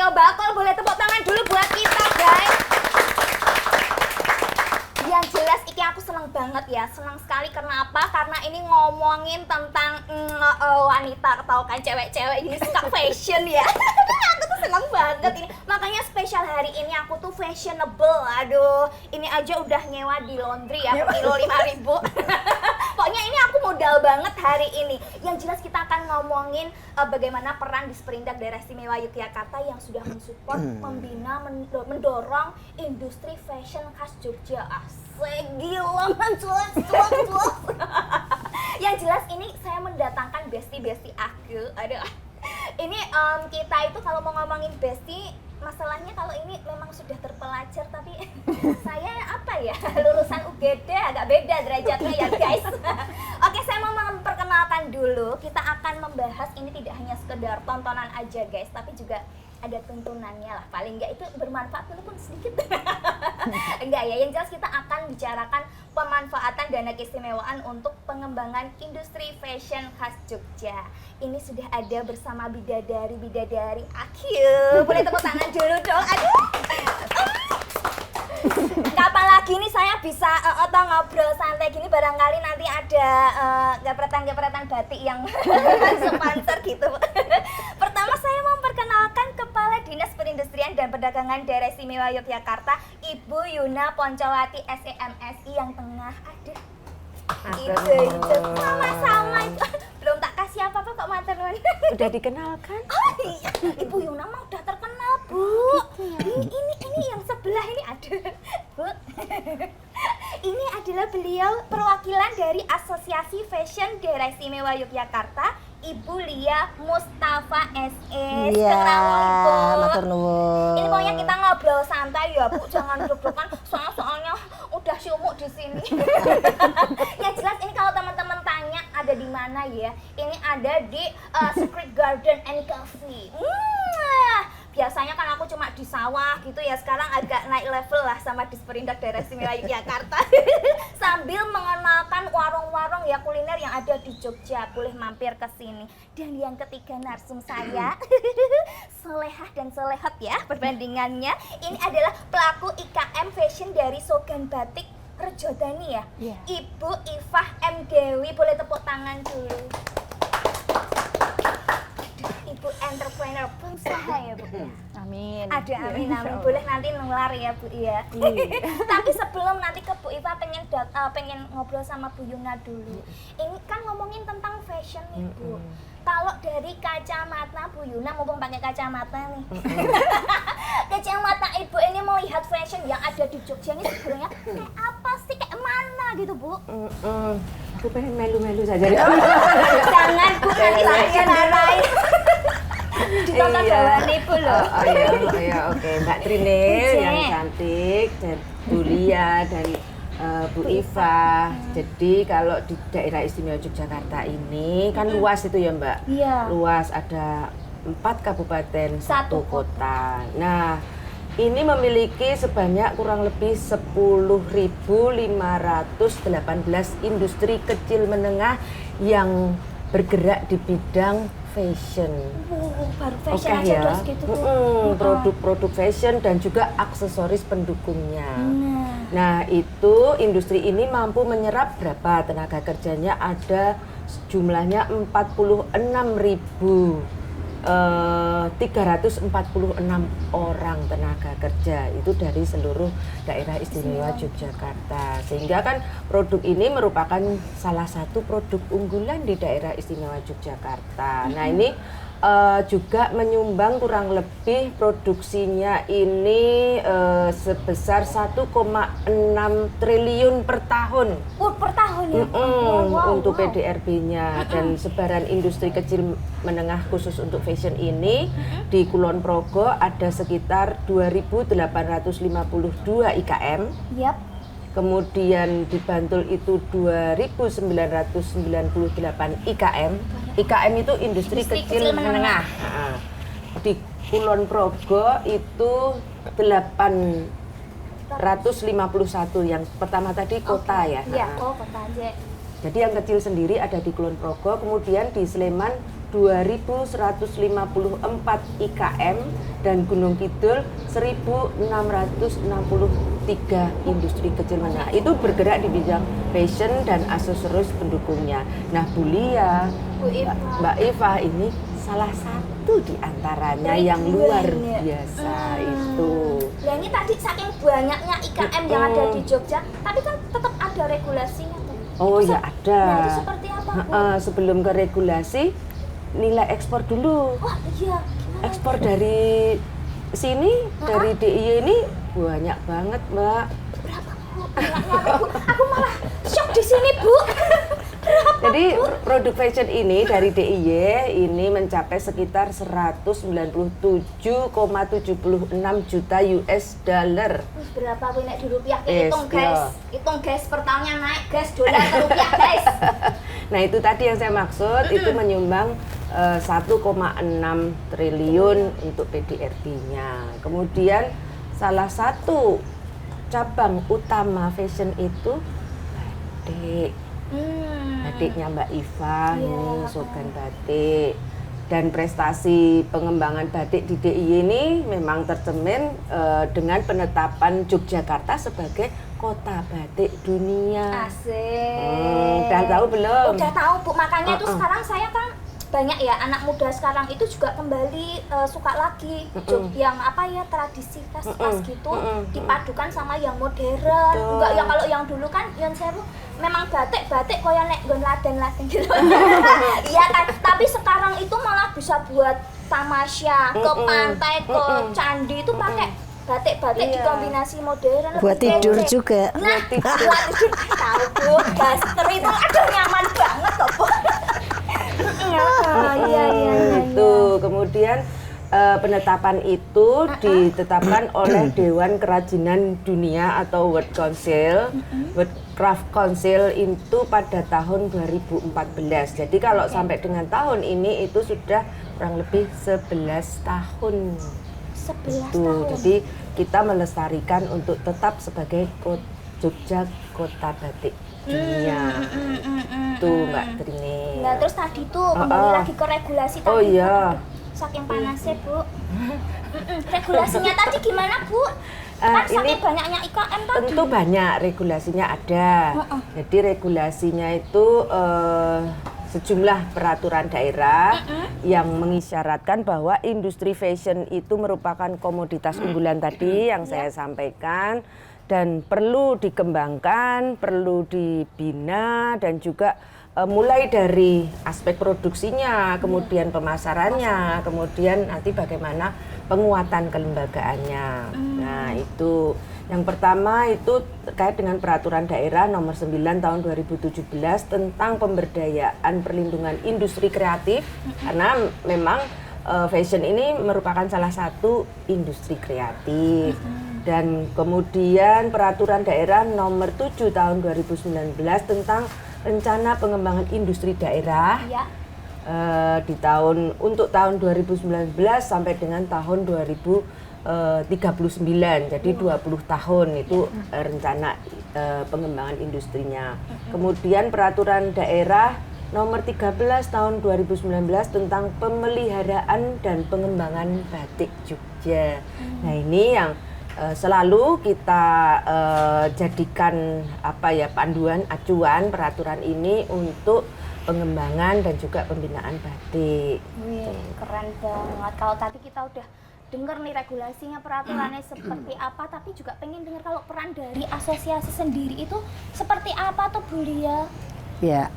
Trio Bakul. Boleh tepuk tangan dulu buat kita, guys. Yang jelas iki aku seneng banget ya, seneng sekali karena apa? Karena ini ngomongin tentang wanita atau kan cewek-cewek ini suka fashion ya. Aku tuh seneng banget ini, makanya spesial hari ini aku tuh fashionable. Aduh, ini aja udah nyewa di laundry ya, per kilo 5.000. Pokoknya ini aku modal banget hari ini. Yang jelas kita akan ngomongin bagaimana peran Disperindak Daerah Istimewa Yogyakarta yang sudah mensupport, membina, mendorong industri fashion khas Jogja. Gila, mencuat. Yang jelas ini saya mendatangkan bestie aku. Aduh. Ini kita itu kalau mau ngomongin bestie, masalahnya kalau ini memang sudah terpelajar, tapi saya apa ya, lulusan UGD agak beda derajatnya ya guys. Oke, saya mau memperkenalkan dulu. Kita akan membahas ini tidak hanya sekedar tontonan aja guys, tapi juga ada tuntunannya lah, paling enggak itu bermanfaat walaupun sedikit. Enggak ya, yang jelas kita akan bicarakan pemanfaatan dana keistimewaan untuk pengembangan industri fashion khas Jogja. Ini sudah ada bersama bidadari Akil. Boleh tepuk tangan dulu dong. Aduh. Kapan lagi nih saya bisa ngobrol santai gini, barangkali nanti ada gepretan batik yang sponsor gitu. Pertama saya mau memperkenalkan Kepala Dinas Perindustrian dan Perdagangan Daerah Istimewa Yogyakarta, Ibu Yuna Poncowati SEMSI yang tengah. Aduh. Itu sama-sama. Belum tak kasih apa-apa kok matur nuwun. Udah dikenalkan? Oh iya, Ibu Yuna mah udah terkenal, Bu. Ini yang sebelah ini ada, Bu. Ini adalah beliau perwakilan dari Asosiasi Fashion Daerah Istimewa Yogyakarta, Ibu Lia Mustafa SS. Iya, Bu. matur nuwun. Ini pokoknya kita ngobrol santai ya, Bu. Jangan deg-degan, soalnya udah syumuk di sini. Yang jelas ini kalau teman-teman tanya ada di mana ya? Ini ada di Secret Garden and Coffee. Biasanya kan aku cuma di sawah gitu ya, sekarang agak naik level lah sama Disperindak Daerah Istimewa Yogyakarta. Sambil mengenalkan warung-warung ya kuliner yang ada di Jogja, boleh mampir ke sini. Dan yang ketiga narsum saya, solehah dan solehot ya perbandingannya. Ini adalah pelaku IKM fashion dari Sogan Batik Rejodani ya. Yeah. Ibu Ifah M. Dewi, boleh tepuk tangan dulu. Ibu entrepreneur pengusaha ya Bu. Amin. Ada amin. Boleh nanti nular ya Bu ya. Tapi sebelum nanti ke Bu Iva pengen ngobrol sama Bu Yuna dulu. Ini kan ngomongin tentang fashion nih Bu. Kalau dari kacamata Bu Yuna, mumpung pakai kacamata nih. Kacamata Ibu ini melihat fashion yang ada di Jogja ini sebenarnya kayak apa sih, kayak mana gitu Bu? Aku pengen melu-melu saja. Jangan Bu, nanti saya marahin. Ditonton bawaan Ibu loh. Iya, oke. Mbak Trinil yang cantik, dan Bu Lia dan Bu Iva. Jadi kalau di daerah istimewa Yogyakarta ini kan luas itu ya Mbak. Iya. Luas, ada 4 kabupaten, 1 Satu kota. Nah, ini memiliki sebanyak kurang lebih 10.518 industri kecil menengah yang bergerak di bidang fashion. Baru fashion Oke, aja ya. terus gitu Bu. Produk-produk fashion dan juga aksesoris pendukungnya. Nah, itu industri ini mampu menyerap berapa tenaga kerjanya? Ada jumlahnya 46.346 orang tenaga kerja itu dari seluruh daerah istimewa Yogyakarta. Sehingga kan produk ini merupakan salah satu produk unggulan di daerah istimewa Yogyakarta. Nah, ini juga menyumbang kurang lebih produksinya ini sebesar 1,6 triliun per tahun. Per tahun ya? Untuk PDRB-nya. Dan sebaran industri kecil menengah khusus untuk fashion ini di Kulon Progo ada sekitar 2.852 IKM. Yap. Kemudian di Bantul itu 2.998 IKM. IKM itu industri kecil menengah. Di Kulon Progo itu 851 yang pertama tadi kota ya. Iya, kota aja. Jadi yang kecil sendiri ada di Kulon Progo, kemudian di Sleman 2.154 IKM dan Gunung Kidul 1.663 industri kecil menengah. Itu bergerak di bidang fashion dan aksesoris pendukungnya. Nah, Bu Lia, Mbak Eva ini salah satu di antaranya yang luar biasa itu. Nah ini tadi saking banyaknya IKM yang ada di Jogja, tapi kan tetap ada regulasinya tuh. Oh ya ada. Nah itu seperti apa Bu? Sebelum ke regulasi, nilai ekspor dulu. Wah iya, gimana? Ekspor dari sini, dari DIY ini banyak banget Mbak. Berapa Bu? Banyaknya Bu? Aku malah shock di sini Bu. Jadi produk fashion ini dari DIY ini mencapai sekitar 197,76 juta US dollar. Berapa Bu nek di rupiah? Yes, Hitung guys, hitung guys, per tahunnya naik guys, dolar ke rupiah guys. Nah itu tadi yang saya maksud, itu menyumbang 1,6 triliun untuk PDRB-nya. Kemudian salah satu cabang utama fashion itu batik. Batiknya Mbak Iva, ini slogan batik. Dan prestasi pengembangan batik di DIY ini memang tercermin dengan penetapan Yogyakarta sebagai kota batik dunia. Asik. Udah tahu belum? Udah tahu Bu, makanya itu sekarang saya kan banyak ya anak muda sekarang itu juga kembali suka lagi yang apa ya tradisi khas-khas gitu dipadukan sama yang modern. Enggak yang kalau yang dulu kan yang seru memang batik koyo nek nggon laden-laden gitu. Iya kan, tapi sekarang itu malah bisa buat tamasya, ke pantai, ke candi itu pakai batik-batik dikombinasi modern. Buat tidur juga. Nah, buat tidur. Tahu Bu, daster itu aduh nyaman banget kok Bu. Iya. Itu kemudian penetapan itu ditetapkan oleh Dewan Kerajinan Dunia atau World Council, World Craft Council itu pada tahun 2014. Jadi kalau sampai dengan tahun ini itu sudah kurang lebih 11 tahun. 11 Itu. tahun. Jadi kita melestarikan untuk tetap sebagai Jogja Kota Batik Dunia. Itu Mbak Trini. Nah, terus tadi tuh kembali lagi ke regulasi tadi. Oh iya. Saking panasnya Bu. Regulasinya tadi gimana Bu? Kan saking banyaknya IKM tadi. Tentu banyak regulasinya ada. Jadi regulasinya itu sejumlah peraturan daerah yang mengisyaratkan bahwa industri fashion itu merupakan komoditas unggulan tadi yang saya sampaikan dan perlu dikembangkan, perlu dibina dan juga mulai dari aspek produksinya, kemudian pemasarannya, kemudian nanti bagaimana penguatan kelembagaannya. Nah, itu yang pertama itu terkait dengan peraturan daerah nomor 9 tahun 2017 tentang pemberdayaan perlindungan industri kreatif karena memang fashion ini merupakan salah satu industri kreatif. Dan kemudian peraturan daerah nomor 7 tahun 2019 tentang rencana pengembangan industri daerah di untuk tahun 2019 sampai dengan tahun 2039, jadi 20 tahun itu rencana pengembangan industrinya. Kemudian peraturan daerah nomor 13 tahun 2019 tentang pemeliharaan dan pengembangan batik Jogja. Nah ini yang selalu kita jadikan panduan acuan peraturan ini untuk pengembangan dan juga pembinaan batik. Wih, keren banget. Kalau tadi kita udah dengar nih regulasinya, peraturannya seperti apa, tapi juga pengen dengar kalau peran dari asosiasi sendiri itu seperti apa tuh Bu Lia? Ya,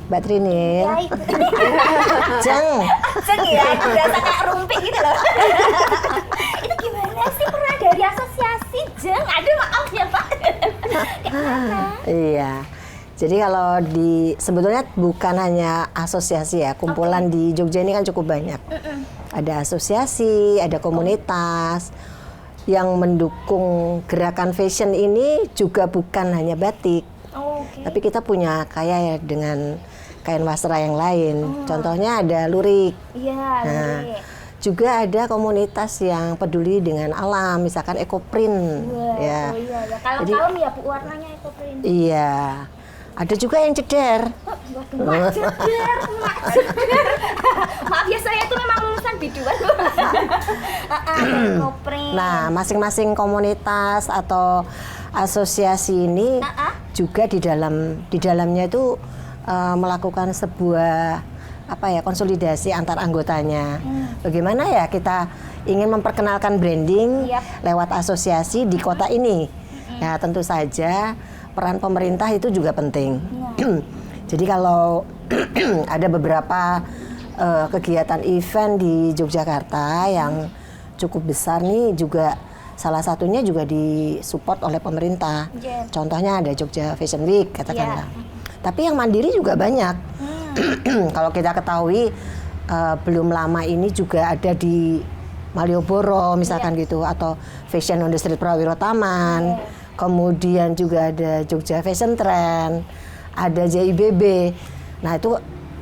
Mbak Trini. Ya itu. Jeng. Jeng ya, itu berasa kayak rumpi gitu loh. Itu gimana sih peran dari asosiasi Jeng? Aduh maaf ya Pak. Iya. Jadi kalau sebetulnya bukan hanya asosiasi ya, kumpulan di Jogja ini kan cukup banyak. Ada asosiasi, ada komunitas yang mendukung gerakan fashion ini juga bukan hanya batik. Tapi kita punya kaya ya dengan kain wasra yang lain. Contohnya ada lurik. Iya, lurik. Juga ada komunitas yang peduli dengan alam, misalkan ekoprint. Ya. Oh iya, ya. Kalem-kalem ya Bu warnanya ekoprint. Iya. Ada juga yang ceder. Waduh, mak ceder. Maaf ya, saya itu memang lulusan biduan. Kopring. Nah, masing-masing komunitas atau asosiasi ini juga di dalamnya itu melakukan sebuah konsolidasi antar anggotanya. Bagaimana ya kita ingin memperkenalkan branding lewat asosiasi di kota ini. Ya, tentu saja peran pemerintah itu juga penting. Jadi kalau ada beberapa kegiatan event di Yogyakarta yang cukup besar nih, juga salah satunya juga disupport oleh pemerintah. Contohnya ada Jogja Fashion Week katakanlah. Tapi yang mandiri juga banyak. Kalau kita ketahui belum lama ini juga ada di Malioboro misalkan gitu, atau Fashion on the Street Prawiro Taman. Kemudian juga ada Jogja Fashion Trend, ada JIBB. Nah,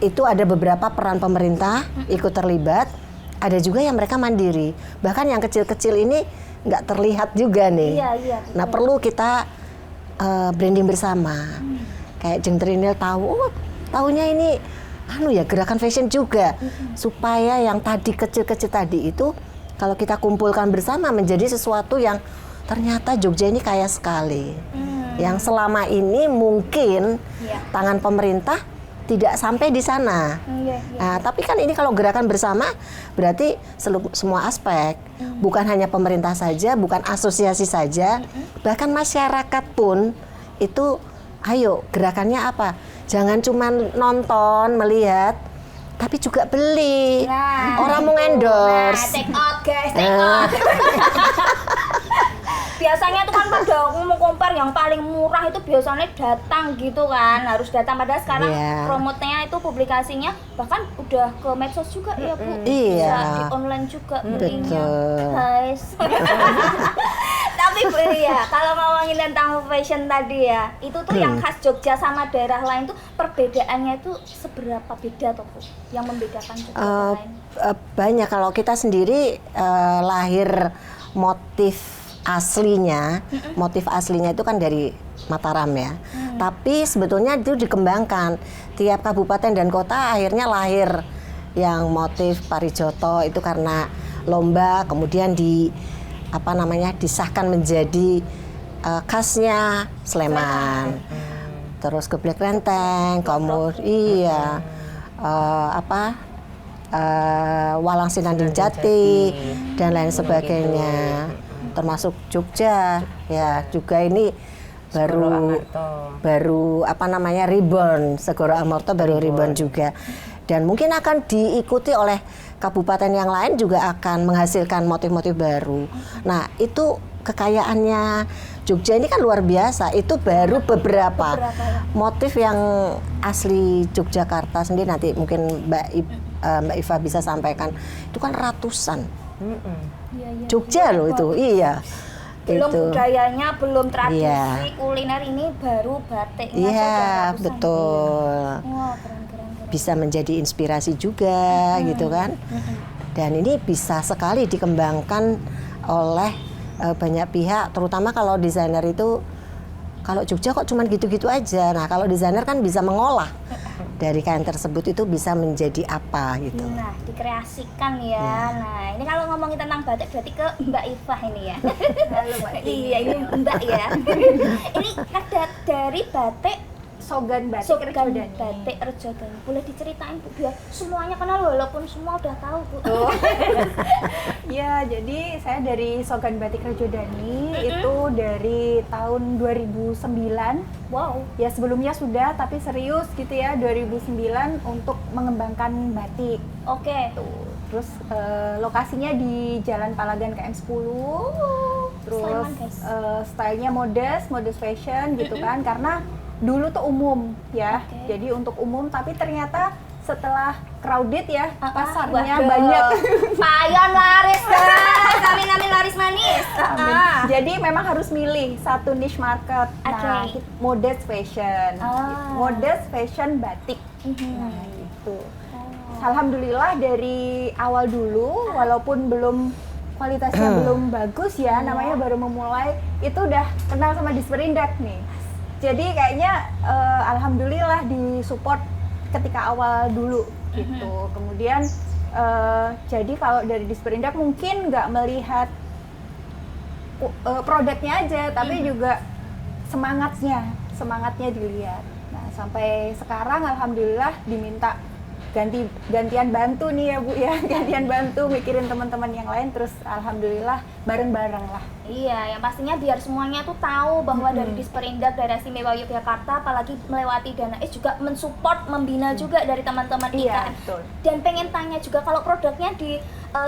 itu ada beberapa peran pemerintah ikut terlibat, ada juga yang mereka mandiri. Bahkan yang kecil-kecil ini nggak terlihat juga nih. Nah, perlu kita branding bersama. Kayak Jeng Trinil tahunya ini gerakan fashion juga. Supaya yang tadi kecil-kecil tadi itu kalau kita kumpulkan bersama menjadi sesuatu yang ternyata Jogja ini kaya sekali. Yang selama ini mungkin tangan pemerintah tidak sampai di sana. Nah, tapi kan ini kalau gerakan bersama berarti semua aspek. Bukan hanya pemerintah saja, bukan asosiasi saja, bahkan masyarakat pun itu ayo gerakannya apa? Jangan cuma nonton, melihat, tapi juga beli. Orang mau endorse. Take out guys, take out. Biasanya tuh kan pada mau compare yang paling murah itu biasanya datang gitu kan, harus datang. Padahal sekarang promotenya itu publikasinya bahkan udah ke medsos juga ya Bu. Bisa di online juga belinya guys. Tapi Bu ya, kalau ngomongin tentang fashion tadi ya, itu tuh yang khas Jogja sama daerah lain tuh perbedaannya itu seberapa beda tuh Bu? Yang membedakan Jogja lain? Banyak. Kalau kita sendiri lahir motif aslinya itu kan dari Mataram ya. Tapi sebetulnya itu dikembangkan. Tiap kabupaten dan kota akhirnya lahir yang motif Parijoto itu karena lomba, kemudian disahkan menjadi khasnya Sleman. Terus Geblek Renteng, kemudian Walang Sinanding Jati dan lain sebagainya. Termasuk Jogja ya, juga ini baru reborn, Segoro Amorto baru reborn juga, dan mungkin akan diikuti oleh kabupaten yang lain juga akan menghasilkan motif-motif baru. Nah, itu kekayaannya Jogja ini kan luar biasa. Itu baru beberapa motif yang asli Yogyakarta sendiri, nanti mungkin Mbak Iva bisa sampaikan, itu kan ratusan. Jogja loh itu, belum itu. budayanya, belum tradisi kuliner, ini baru batiknya. Betul. Wah, keren. Bisa menjadi inspirasi juga gitu kan. Dan ini bisa sekali dikembangkan oleh banyak pihak, terutama kalau desainer itu, kalau Jogja kok cuma gitu-gitu aja. Nah, kalau desainer kan bisa mengolah dari kain tersebut itu bisa menjadi apa gitu. Nah, dikreasikan ya. Nah, ini kalau ngomongin tentang batik berarti ke Mbak Iva ini ya. Halo Mbak. Iya, ini Mbak ya. Ini ada dari batik Sogan Batik Rejodani. Boleh diceritain Bu, biar semuanya kenal walaupun semua udah tahu Bu. Ya, jadi saya dari Sogan Batik Rejodani itu dari tahun 2009. Wow. Ya, sebelumnya sudah, tapi serius gitu ya, 2009 untuk mengembangkan batik. Oke. Terus lokasinya di Jalan Palagan KM10. Terus stylenya modest fashion gitu kan, karena dulu tuh umum ya, jadi untuk umum, tapi ternyata setelah crowded ya, pasarnya banyak. Payon laris guys, amin laris manis. Jadi memang harus milih satu niche market. Nah, modest fashion, modest fashion batik. Nah gitu. Alhamdulillah dari awal dulu, walaupun kualitasnya belum bagus ya, namanya baru memulai, itu udah kenal sama Disperindak nih. Jadi kayaknya alhamdulillah disupport ketika awal dulu gitu. Kemudian jadi kalau dari Disperindak mungkin nggak melihat produknya aja, tapi juga semangatnya dilihat. Nah, sampai sekarang alhamdulillah diminta gantian bantu nih ya Bu ya, gantian bantu mikirin teman-teman yang lain, terus alhamdulillah bareng-bareng lah. Iya, yang pastinya biar semuanya tuh tahu bahwa dari Disperindak Daerah Istimewa Yogyakarta, apalagi melewati Dana Is juga mensupport, membina juga dari teman-teman Iya, IKM. betul. Dan pengen tanya juga kalau produknya di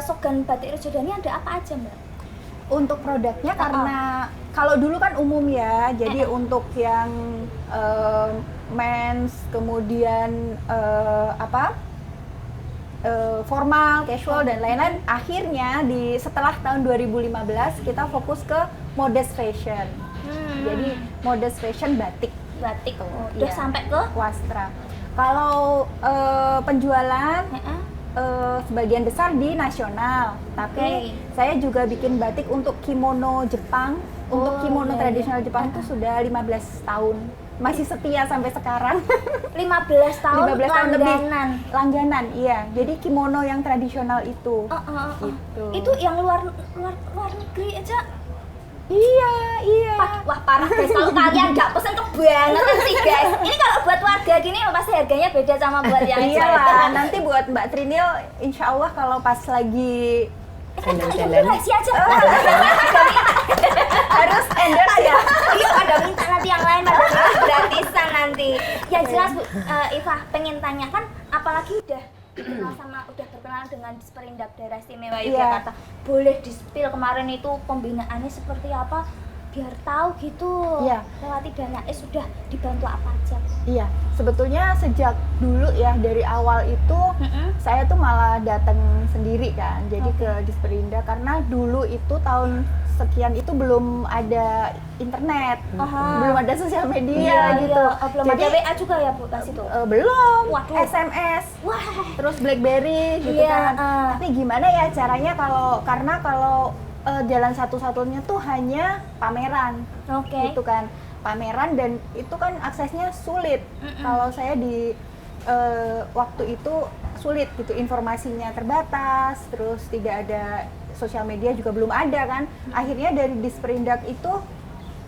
Sogan Batik Rejodo ini ada apa aja Mbak? Untuk produknya karena kalau dulu kan umum ya, jadi untuk yang mens, kemudian formal, casual dan lain-lain. Akhirnya setelah tahun 2015 kita fokus ke modest fashion. Jadi modest fashion batik. Batik. Iya. Udah sampai ke Wastra. Kalau penjualan sebagian besar di nasional, tapi saya juga bikin batik untuk kimono Jepang. Untuk kimono tradisional Jepang itu sudah 15 tahun. Masih setia sampai sekarang. 15 tahun 15 tahun lebih. langganan. Iya. Jadi kimono yang tradisional itu. Gitu. Itu yang luar negeri aja. Iya. Wah parah guys, kalau kalian nggak pesen kebangetan sih guys. Ini kalau buat warga gini pasti harganya beda sama buat yang Iyalah, nanti buat Mbak Trinil, insya Allah kalau pas lagi Jalan-jalan. rahasia aja. harus endorse ya. Iya, pada minta nanti yang lain pada minta gratisan nanti. Yang jelas Bu, Iva pengen tanyakan, apalagi udah dikenal sama, udah berkenalan dengan Disperindak Daerah Istimewa Yogyakarta. Boleh di-spill kemarin itu pembinaannya seperti apa? Biar tahu gitu. Iya. Lewati Dana Is sudah dibantu apa aja? Iya, sebetulnya sejak dulu ya, dari awal itu saya tuh malah datang sendiri kan, jadi ke Disperindak karena dulu itu tahun sekian itu belum ada internet, belum ada sosial media gitu. Belum jadi ada WA juga ya Bu pas itu? belum, Waduh. SMS, Wah. terus BlackBerry gitu Iya, kan. Tapi gimana ya caranya kalau jalan satu-satunya tuh hanya pameran, Oke. gitu kan, pameran, dan itu kan aksesnya sulit. Kalau saya di waktu itu sulit gitu, informasinya terbatas, terus tidak ada sosial media juga belum ada kan. Akhirnya dari Disperindak itu,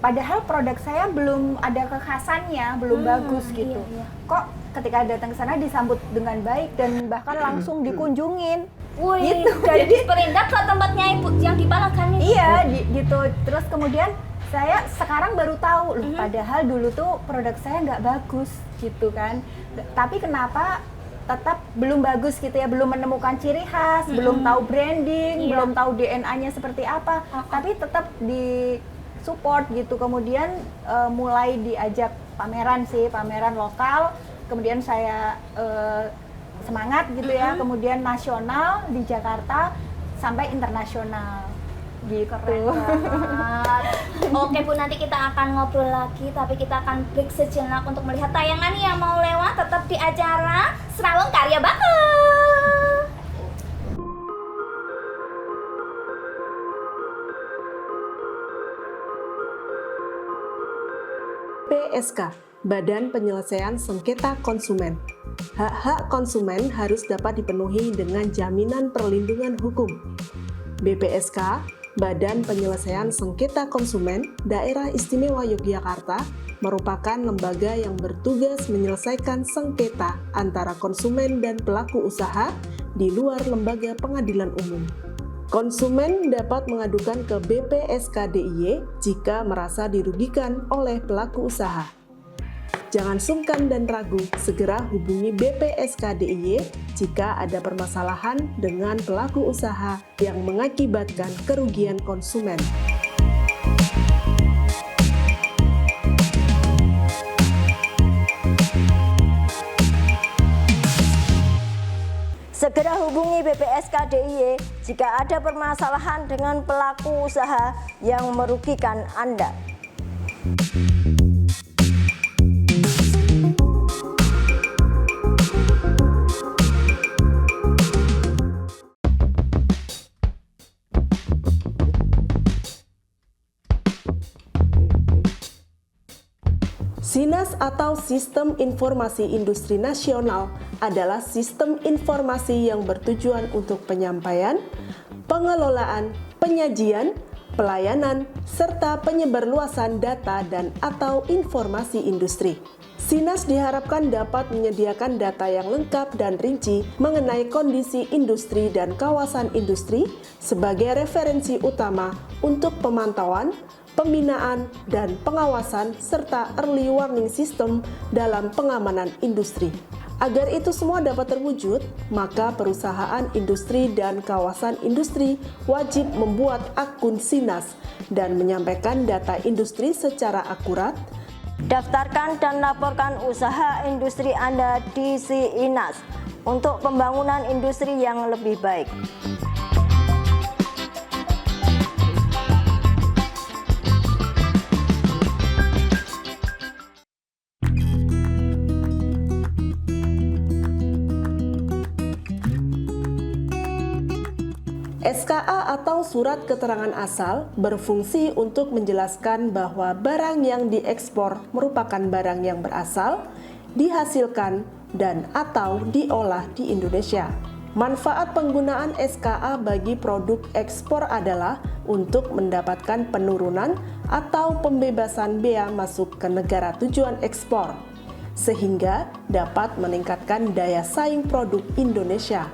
padahal produk saya belum ada kekhasannya, belum bagus gitu. Iya. Kok ketika datang ke sana disambut dengan baik dan bahkan langsung dikunjungin. Wih, Gitu. dari Disperindak ke tempatnya Ibu yang di Palagan itu. Iya, gitu. Terus kemudian saya sekarang baru tahu loh, padahal dulu tuh produk saya nggak bagus gitu kan. Tapi kenapa tetap belum bagus gitu ya, belum menemukan ciri khas, belum tahu branding, belum tahu DNA-nya seperti apa, tapi tetap di support gitu. Kemudian mulai diajak pameran lokal, kemudian saya semangat gitu ya, kemudian nasional di Jakarta sampai internasional gitu. Keren banget. Oke Bu, nanti kita akan ngobrol lagi, tapi kita akan break sejenak untuk melihat tayangan yang mau lewat. Tetap di acara Serawung Karya Bakal. BPSK, Badan Penyelesaian Sengketa Konsumen. Hak-hak konsumen harus dapat dipenuhi dengan jaminan perlindungan hukum. BPSK, Badan Penyelesaian Sengketa Konsumen Daerah Istimewa Yogyakarta, merupakan lembaga yang bertugas menyelesaikan sengketa antara konsumen dan pelaku usaha di luar lembaga pengadilan umum. Konsumen dapat mengadukan ke BPSK DIY jika merasa dirugikan oleh pelaku usaha. Jangan sungkan dan ragu, segera hubungi BPSK DIY jika ada permasalahan dengan pelaku usaha yang mengakibatkan kerugian konsumen. Segera hubungi BPSK DIY jika ada permasalahan dengan pelaku usaha yang merugikan Anda. SINAS atau Sistem Informasi Industri Nasional adalah sistem informasi yang bertujuan untuk penyampaian, pengelolaan, penyajian, pelayanan, serta penyebarluasan data dan atau informasi industri. SINAS diharapkan dapat menyediakan data yang lengkap dan rinci mengenai kondisi industri dan kawasan industri sebagai referensi utama untuk pemantauan, pembinaan, dan pengawasan serta early warning system dalam pengamanan industri. Agar itu semua dapat terwujud, maka perusahaan industri dan kawasan industri wajib membuat akun SINAS dan menyampaikan data industri secara akurat. Daftarkan dan laporkan usaha industri Anda di SINAS untuk pembangunan industri yang lebih baik. SKA atau Surat Keterangan Asal berfungsi untuk menjelaskan bahwa barang yang diekspor merupakan barang yang berasal, dihasilkan, dan atau diolah di Indonesia. Manfaat penggunaan SKA bagi produk ekspor adalah untuk mendapatkan penurunan atau pembebasan bea masuk ke negara tujuan ekspor, sehingga dapat meningkatkan daya saing produk Indonesia.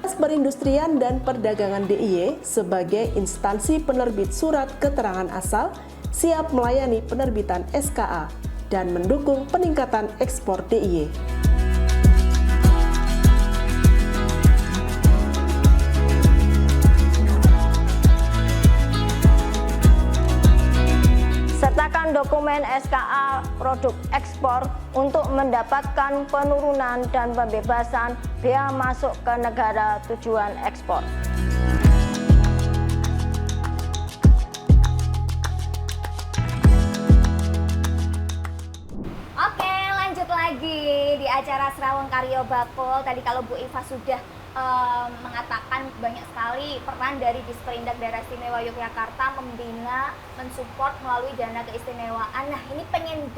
Perindustrian dan Perdagangan DIY sebagai instansi penerbit surat keterangan asal siap melayani penerbitan SKA dan mendukung peningkatan ekspor DIY. Sertakan dokumen SKA produk ekspor untuk mendapatkan penurunan dan pembebasan bea masuk ke negara tujuan ekspor. Oke, lanjut lagi di acara Serawung Karyo Bakul. Tadi kalau Bu Iva sudah mengatakan banyak sekali peran dari Disperindak Daerah Istimewa Yogyakarta membina, mensupport melalui dana keistimewaan. Nah, ini pengen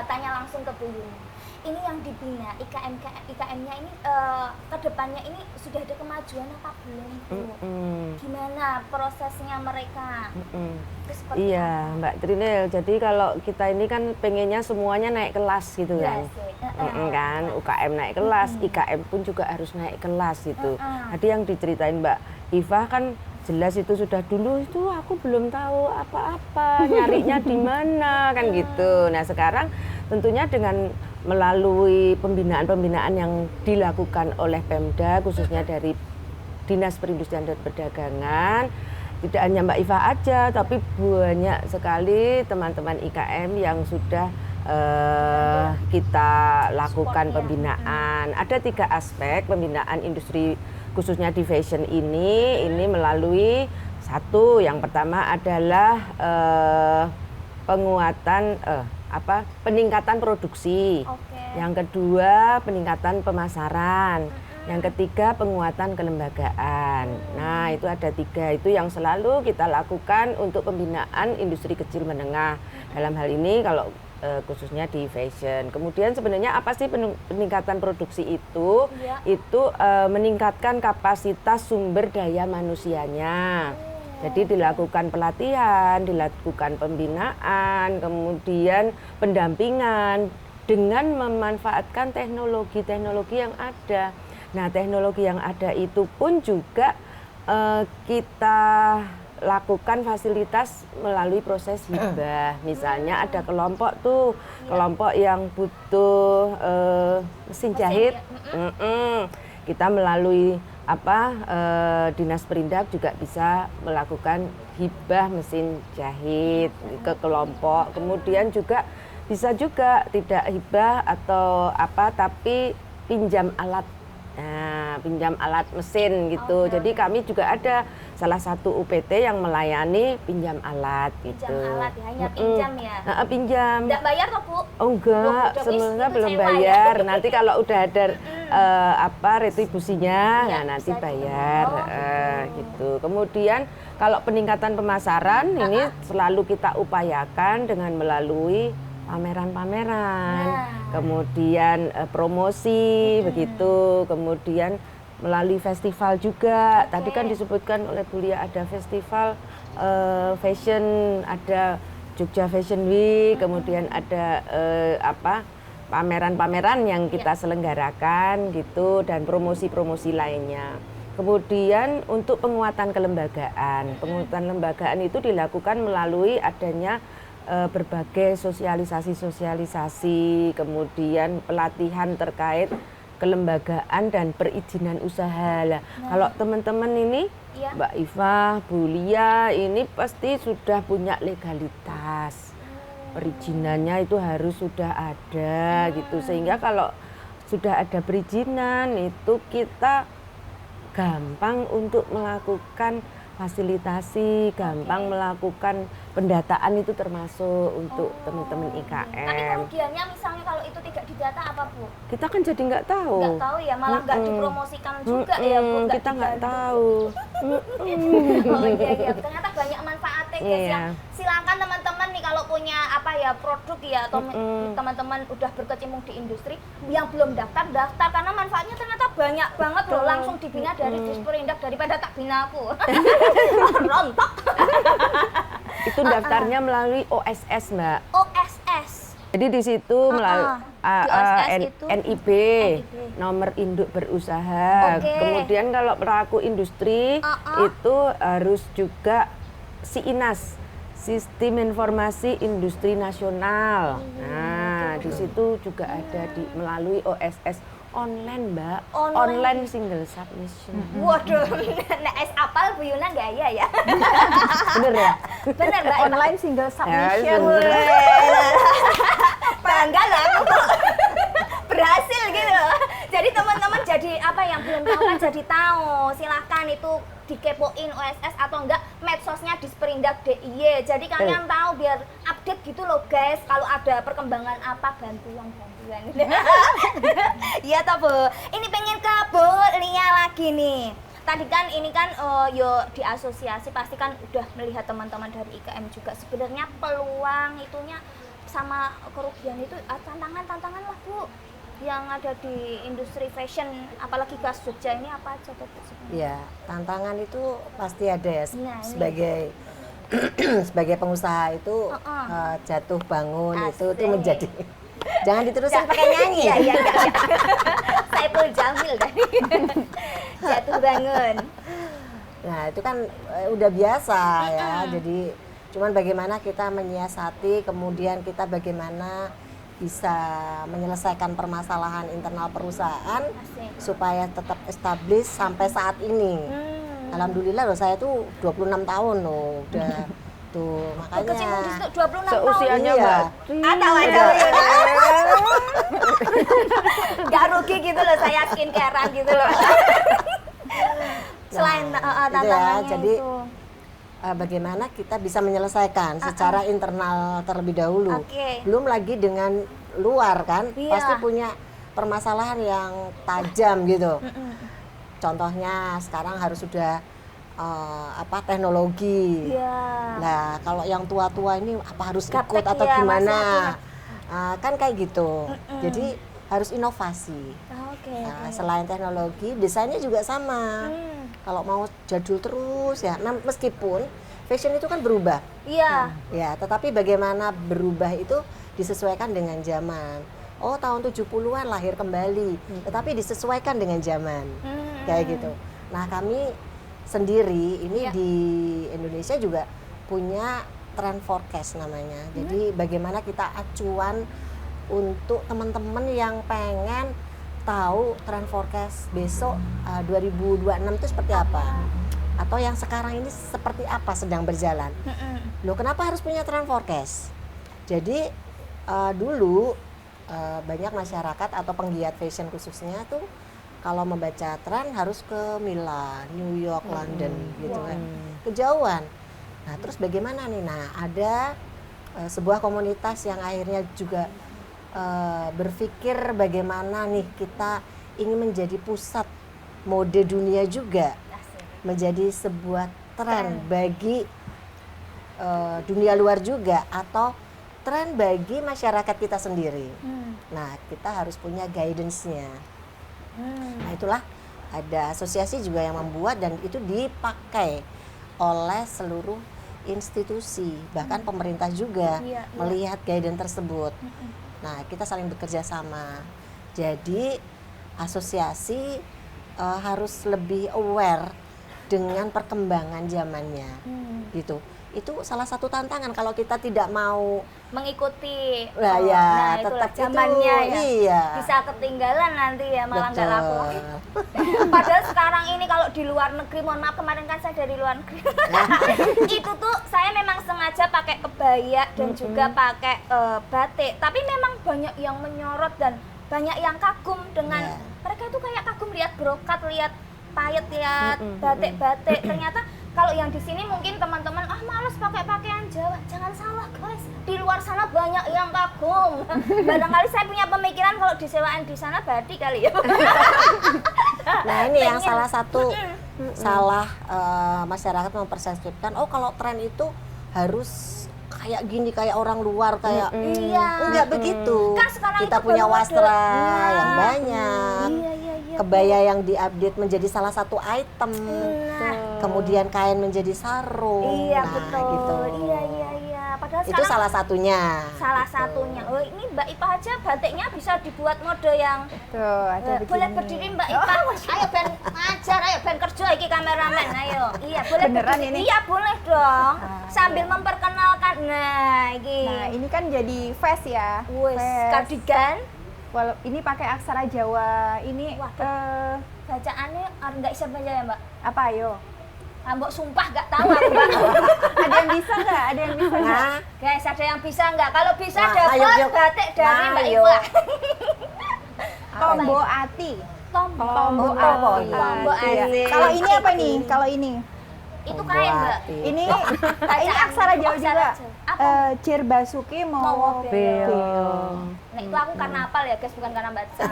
tanya langsung ke Bu Yuni. Ini yang dibina IKM-nya ini ke depannya ini sudah ada kemajuan apa belum, Bu? Gimana prosesnya mereka? Itu seperti Iya, Mbak Trinil. Jadi kalau kita ini kan pengennya semuanya naik kelas gitu kan. Kan UKM naik kelas, IKM pun juga harus naik kelas gitu. Tadi yang diceritain Mbak Iva kan jelas itu sudah dulu itu aku belum tahu apa-apa, nyarinya di mana kan gitu. Nah, sekarang tentunya dengan melalui pembinaan-pembinaan yang dilakukan oleh Pemda khususnya dari Dinas Perindustrian dan Perdagangan, tidak hanya Mbak Iva aja, tapi banyak sekali teman-teman IKM yang sudah kita lakukan pembinaan. Ada 3 aspek pembinaan industri khususnya di fashion ini melalui satu, yang pertama adalah penguatan peningkatan produksi. Yang kedua peningkatan pemasaran. Yang ketiga penguatan kelembagaan. Nah, itu ada 3 itu yang selalu kita lakukan untuk pembinaan industri kecil menengah. Dalam hal ini kalau khususnya di fashion. Kemudian sebenarnya apa sih peningkatan produksi itu? Ya. Itu meningkatkan kapasitas sumber daya manusianya. Jadi dilakukan pelatihan, dilakukan pembinaan, kemudian pendampingan dengan memanfaatkan teknologi-teknologi yang ada. Nah, teknologi yang ada itu pun juga kita lakukan fasilitas melalui proses hibah. Misalnya ada kelompok kelompok yang butuh mesin jahit. Kita melalui Dinas Perindak juga bisa melakukan hibah mesin jahit ke kelompok. Kemudian juga bisa juga tidak hibah atau tapi pinjam alat. Nah, pinjam alat mesin gitu. Jadi kami juga ada salah satu UPT yang melayani pinjam alat gitu. Pinjam alat ya, hanya pinjam ya? Pinjam. Nggak bayar toh, Bu? Oh enggak, sebenarnya belum bayar. Nanti kalau udah ada retribusinya, nah nanti bayar gitu. Kemudian kalau peningkatan pemasaran ini selalu kita upayakan dengan melalui pameran-pameran, Nah. kemudian promosi begitu, kemudian melalui festival juga. Tadi kan disebutkan oleh Bu Lia ada festival fashion, ada Jogja Fashion Week, kemudian ada pameran-pameran yang kita selenggarakan gitu dan promosi-promosi lainnya. Kemudian untuk penguatan kelembagaan itu dilakukan melalui adanya berbagai sosialisasi, kemudian pelatihan terkait kelembagaan dan perizinan usaha. Lah, kalau teman-teman ini, Mbak Iva, Bu Lia, ini pasti sudah punya legalitas. Perizinannya itu harus sudah ada gitu. Sehingga kalau sudah ada perizinan itu kita gampang untuk melakukan fasilitasi, gampang melakukan pendataan itu termasuk untuk teman-teman IKM. Tapi kerugiannya misalnya kalau itu tidak didata apa Bu? Kita kan jadi nggak tahu. Nggak tahu ya, malah nggak dipromosikan juga ya Bu. Kita nggak tahu. Oh iya, ternyata banyak manfaatnya guys Iya. ya. Silakan teman-teman nih kalau punya produk ya atau teman-teman udah berkecimpung di industri yang belum daftar karena manfaatnya ternyata banyak banget loh, langsung dibina dari Disperindak daripada tak bina aku. Rontok. Itu daftarnya melalui OSS, Mbak. OSS. Jadi di situ melalui Di OSS itu? NIB, nomor induk berusaha. Oke. Kemudian kalau pelaku industri itu harus juga SIINAS, Sistem Informasi Industri Nasional. Nah, di situ juga ada melalui OSS online, Mbak. Online single submission. Waduh, nah es apal Bu Yuna gaya ya. Bener ya? Bener Mbak. Online single submission. bener. Bangga lah aku kok berhasil gitu. Jadi teman-teman jadi yang belum tahu kan jadi tahu. Silakan itu dikepoin OSS atau enggak medsosnya Disperindak DIY. Jadi kalian tahu biar update gitu loh guys. Kalau ada perkembangan apa bantuan. Iya toh Bu. Ini pengen ke Bu Lia lagi nih. Tadi kan ini kan di asosiasi pasti kan udah melihat teman-teman dari IKM juga sebenarnya peluang itunya sama kerugian itu tantangan lah Bu yang ada di industri fashion apalagi Gas Jogja ini apa aja tuh? Ya, tantangan itu pasti ada ya Nah, sebagai sebagai pengusaha itu jatuh bangun itu Asik. menjadi jangan diterusin pakai nyanyi. Iya. Saipul Jamil tadi. Jatuh bangun. Nah, itu kan udah biasa ya. Jadi cuman bagaimana kita menyiasati, kemudian kita bagaimana bisa menyelesaikan permasalahan internal perusahaan supaya tetap establis sampai saat ini. Alhamdulillah loh, saya tuh 26 tahun loh udah tuh, Berkecimpung di makanya situ 26 tahun. Seusianya Iya. Mbak. Ada. Gak rugi gitu loh saya skincarean gitu loh. Selain itu tantangannya jadi itu. Bagaimana kita bisa menyelesaikan secara internal terlebih dahulu. Oke. Belum lagi dengan luar kan, Iya. pasti punya permasalahan yang tajam gitu. Contohnya sekarang harus sudah teknologi. Iya. Nah, kalau yang tua-tua ini apa harus Gaptek ikut atau ya, gimana? masih Kan kayak gitu. Jadi harus inovasi. Oke. Nah, selain teknologi, desainnya juga sama. Kalau mau jadul terus ya, meskipun fashion itu kan berubah. Iya. Ya, tetapi bagaimana berubah itu disesuaikan dengan zaman. Oh, tahun 70-an lahir kembali, tetapi disesuaikan dengan zaman. Kayak gitu. Nah, kami sendiri ini di Indonesia juga punya trend forecast namanya. Jadi bagaimana kita acuan untuk teman-teman yang pengen tahu trend forecast besok 2026 itu seperti apa, atau yang sekarang ini seperti apa sedang berjalan. Loh, kenapa harus punya trend forecast? Jadi dulu banyak masyarakat atau penggiat fashion khususnya tuh kalau membaca tren harus ke Milan, New York, London gitu kan, kejauhan. Nah, terus bagaimana nih? Nah, ada sebuah komunitas yang akhirnya juga berpikir bagaimana nih kita ingin menjadi pusat mode dunia juga, menjadi sebuah tren bagi dunia luar juga, atau tren bagi masyarakat kita sendiri. Nah, kita harus punya guidance-nya. Nah, itulah ada asosiasi juga yang membuat dan itu dipakai oleh seluruh institusi, bahkan pemerintah juga melihat guidance tersebut. Nah, kita saling bekerja sama. Jadi, asosiasi harus lebih aware dengan perkembangan zamannya, gitu. Itu salah satu tantangan kalau kita tidak mau mengikuti. Nah, ya, nah itulah tetap zamannya itu, ya. iya. Bisa ketinggalan nanti ya, malah nggak laku. Betul. Padahal sekarang ini kalau di luar negeri, mohon maaf kemarin kan saya dari luar negeri. Itu tuh saya memang sengaja pakai kebaya dan juga pakai batik. Tapi memang banyak yang menyorot dan banyak yang kagum dengan mereka itu kayak kagum lihat brokat, lihat payet, lihat batik-batik. Ternyata kalau yang di sini mungkin teman-teman malas pakai pakaian Jawa. Jangan salah guys, di luar sana banyak yang kagum. Barangkali saya punya pemikiran kalau disewain di sana batik kali ya. Nah, ini yang salah satu salah masyarakat mempersepsikan, oh kalau tren itu harus kayak gini, kayak orang luar, kayak enggak begitu. Kan sekarang kita itu punya baru wastra ada. yang banyak, kebaya yang diupdate menjadi salah satu item, kemudian kain menjadi sarung. Iya, nah, betul. gitu. Iya. Padahal Itu sekarang salah satunya. salah satunya. Oh, ini Mbak Ipa aja batiknya bisa dibuat mode yang Tuh, ada boleh begini. berdiri Mbak Ipa. Ayo ben ngajar, ayo ben kerja iki kameramen. Ayo. Iya, boleh Beneran berdiri. ini? Iya, boleh dong. Sambil memperkenalkan. Nah, iki. Nah, ini kan jadi vest ya. Wes, Vest. kardigan. Walau ini pakai aksara Jawa. Ini Bacaannya nggak bisa baca ya, Mbak? apa ayo? Mbok sumpah nggak tahu aku, Mbak. Ada yang bisa nggak? Ada yang bisa nggak? Nah, Guys, ada yang bisa nggak? Kalau bisa Nah, dapat ayo. batik dari Nah, Mbak ayo. Ipa. Tombo ati. Tombo Tombo ati. Tombo Iya. ati. Kalau ini apa nih? Kalau ini? Itu kain, Mbak. Ini aksara Jawa juga. Jir Basuki Mawa mau Beong. Nah, itu aku karena hafal ya, guys, bukan karena baca.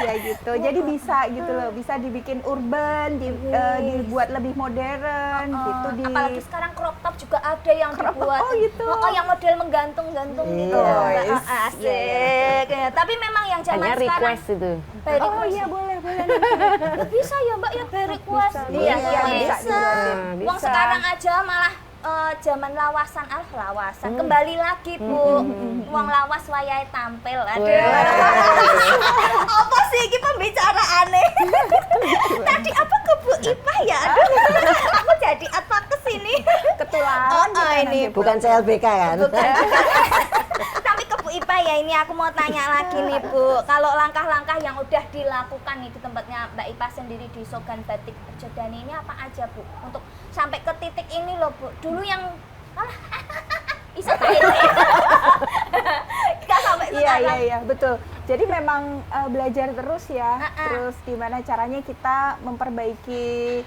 ya gitu. Jadi bisa gitu loh, bisa dibikin urban, dibuat lebih modern gitu di Apalagi sekarang crop top juga ada yang Crop top, dibuat. oh gitu. Yang model menggantung-gantung gitu. Iya. Asik. Tapi memang yang zaman Hanya sekarang request itu. by Oh request. iya boleh Bisa ya, Mbak, ya by request. Iya, bisa. Wong sekarang aja malah zaman lawasan, kembali lagi Bu. Wong lawas wayahe tampil. Aduh. Apa sih ini pembicaraane? Tadi apa ke Bu Ipa ya? Aduh. Aku jadi apa ke sini? ketularan ini bukan CLBK kan? Tapi ke Bu Ipa ya, ini aku mau tanya lagi nih Bu. Kalau langkah-langkah yang udah dilakukan nih di tempatnya Mbak Ipa sendiri di Sogan Batik Arjodani ini apa aja Bu? Untuk sampai ke titik ini loh Bu. Dulu yang bisa kita sampai sekarang. Iya betul. Jadi memang belajar terus ya. Terus gimana caranya kita memperbaiki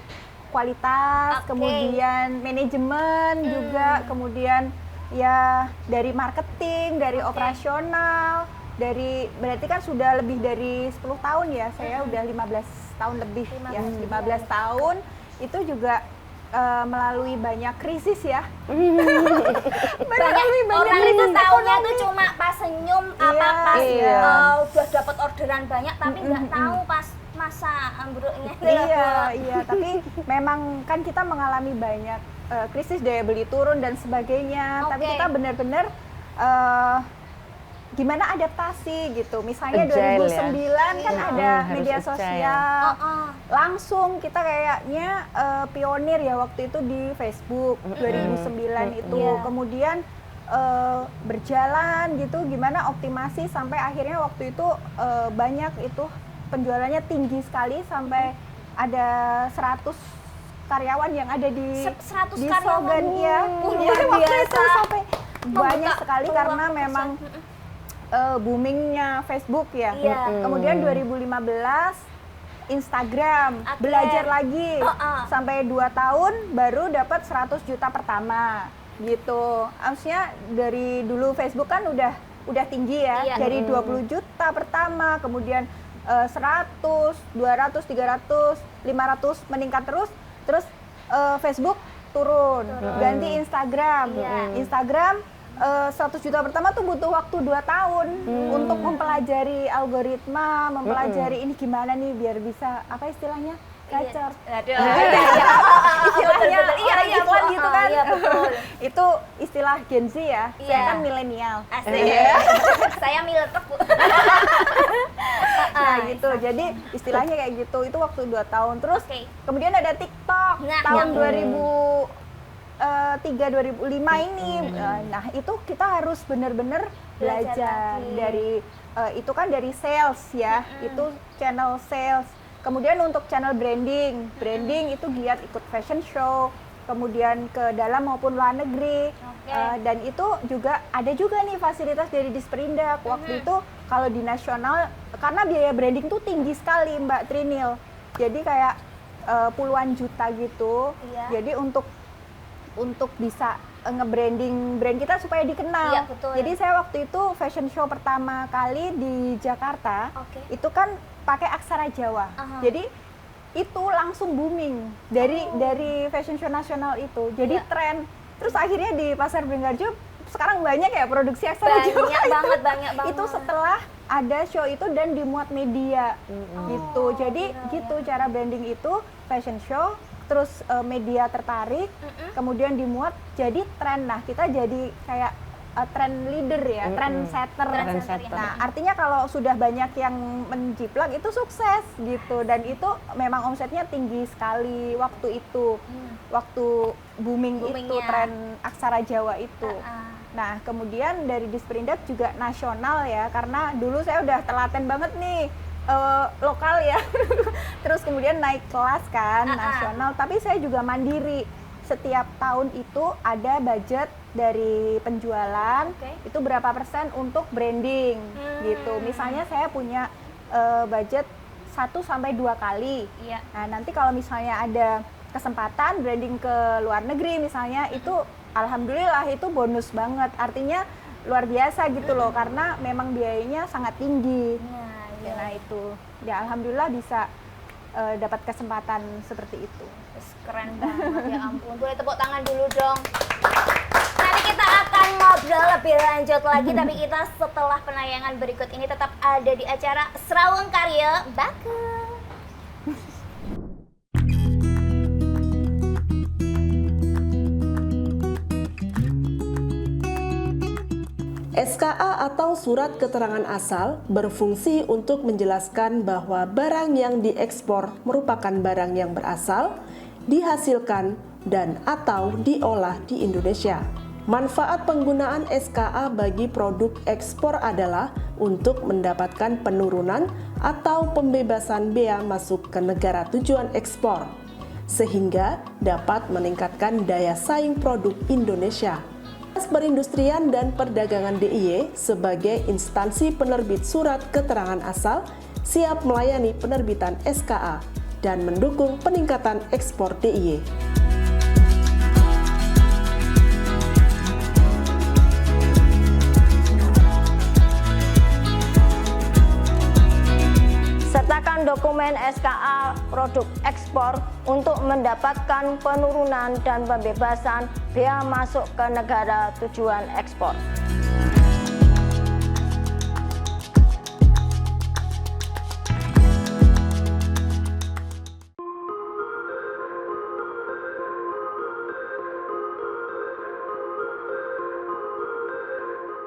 kualitas, kemudian manajemen juga, kemudian ya dari marketing, dari operasional, dari berarti kan sudah lebih dari 10 tahun ya. Saya udah 15 tahun lebih ya. 15 tahun itu juga melalui banyak krisis ya. Banyak orang itu tahunya tuh cuma pas senyum apa pas udah dapat orderan banyak tapi nggak tahu pas masa ambruknya. Iya, tapi memang kan kita mengalami banyak krisis daya beli turun dan sebagainya. Tapi kita benar-benar gimana adaptasi gitu. Misalnya Agile 2009 kan ada harus media agile. sosial. Langsung kita kayaknya pionir ya waktu itu di Facebook 2009 itu. Kemudian berjalan gitu gimana optimasi sampai akhirnya waktu itu banyak itu penjualannya tinggi sekali sampai ada 100 karyawan yang ada di 100 di karyawan. Sogan ya. Luar Waktu itu biasa. sampai banyak sekali peluang karena perusahaan. memang boomingnya Facebook ya. Iya. Kemudian 2015 Instagram, belajar lagi sampai 2 tahun baru dapat 100 juta pertama gitu. Maksudnya dari dulu Facebook kan udah tinggi ya, dari 20 juta pertama, kemudian 100, 200, 300, 500 meningkat terus Facebook turun, ganti Instagram. Instagram 100 juta pertama tuh butuh waktu 2 tahun untuk mempelajari algoritma, mempelajari ini gimana nih biar bisa apa istilahnya gacor. Aduh. Istilahnya Betul-betul. orang Iya, iklan Bu. gitu kan. Iya, betul. Itu istilah Gen Z ya. Iya. Saya kan milenial. Asik. Saya miletek, Bu. Nah gitu, jadi istilahnya kayak gitu, itu waktu 2 tahun. Terus Oke. kemudian ada TikTok Nah, tahun yang- 2003-2005 ini. Nah itu kita harus benar-benar belajar lagi. dari, itu kan dari sales ya, itu channel sales. Kemudian untuk channel branding, itu giat ikut fashion show, kemudian ke dalam maupun luar negeri. Oke. Dan itu juga ada juga nih fasilitas dari Disperindak. Waktu itu kalau di nasional, karena biaya branding tuh tinggi sekali Mbak Trinil. Jadi kayak puluhan juta gitu. Iya. Jadi untuk bisa nge-branding brand kita supaya dikenal. Iya, betul. Jadi saya waktu itu fashion show pertama kali di Jakarta, Oke. itu kan pakai aksara Jawa. Aha. Jadi itu langsung booming dari fashion show nasional itu. Jadi Iya. tren. Terus akhirnya di Pasar Beringharjo sekarang banyak ya produksi aksara Jawa. Banyak banget. Itu setelah ada show itu dan dimuat media gitu. Jadi gitu cara branding itu fashion show, terus media tertarik, kemudian dimuat jadi tren. Nah kita jadi kayak trend leader ya, trendsetter. Trendsetter. Nah artinya kalau sudah banyak yang menjiplak itu sukses gitu, dan itu memang omsetnya tinggi sekali waktu itu, waktu booming itu Boomingnya. tren aksara Jawa itu. Nah, kemudian dari Disperindak juga nasional ya, karena dulu saya udah telaten banget nih lokal ya. Terus kemudian naik kelas kan, nasional, tapi saya juga mandiri. Setiap tahun itu ada budget dari penjualan, itu berapa persen untuk branding gitu. Misalnya saya punya budget 1 sampai 2 kali. Iya. Nah, nanti kalau misalnya ada kesempatan branding ke luar negeri misalnya, itu alhamdulillah itu bonus banget. Artinya luar biasa gitu loh, karena memang biayanya sangat tinggi. Nah itu, ya alhamdulillah bisa dapat kesempatan seperti itu. Keren banget, ya ampun. Boleh tepuk tangan dulu dong. Nanti kita akan ngobrol lebih lanjut lagi, tapi kita setelah penayangan berikut ini tetap ada di acara Serawung Karya Baku. SKA atau Surat Keterangan Asal berfungsi untuk menjelaskan bahwa barang yang diekspor merupakan barang yang berasal, dihasilkan, dan atau diolah di Indonesia. Manfaat penggunaan SKA bagi produk ekspor adalah untuk mendapatkan penurunan atau pembebasan bea masuk ke negara tujuan ekspor, sehingga dapat meningkatkan daya saing produk Indonesia. Perindustrian dan Perdagangan DIY sebagai instansi penerbit surat keterangan asal siap melayani penerbitan SKA dan mendukung peningkatan ekspor DIY. Sertakan dokumen SKA produk ekspor untuk mendapatkan penurunan dan pembebasan bea masuk ke negara tujuan ekspor.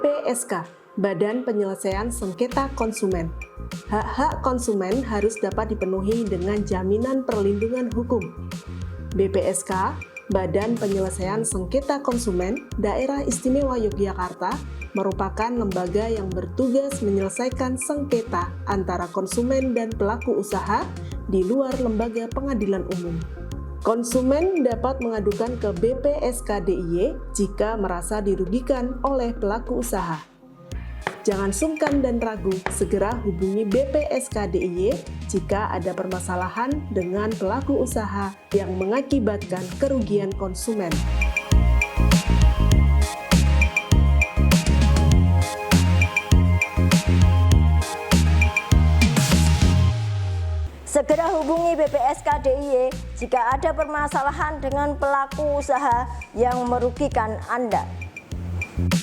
PSK, Badan Penyelesaian Sengketa Konsumen. Hak-hak konsumen harus dapat dipenuhi dengan jaminan perlindungan hukum. BPSK, Badan Penyelesaian Sengketa Konsumen Daerah Istimewa Yogyakarta, merupakan lembaga yang bertugas menyelesaikan sengketa antara konsumen dan pelaku usaha di luar lembaga pengadilan umum. Konsumen dapat mengadukan ke BPSK DIY jika merasa dirugikan oleh pelaku usaha. Jangan sungkan dan ragu, segera hubungi BPSK DIY jika ada permasalahan dengan pelaku usaha yang mengakibatkan kerugian konsumen. Segera hubungi BPSK DIY jika ada permasalahan dengan pelaku usaha yang merugikan Anda. SINAS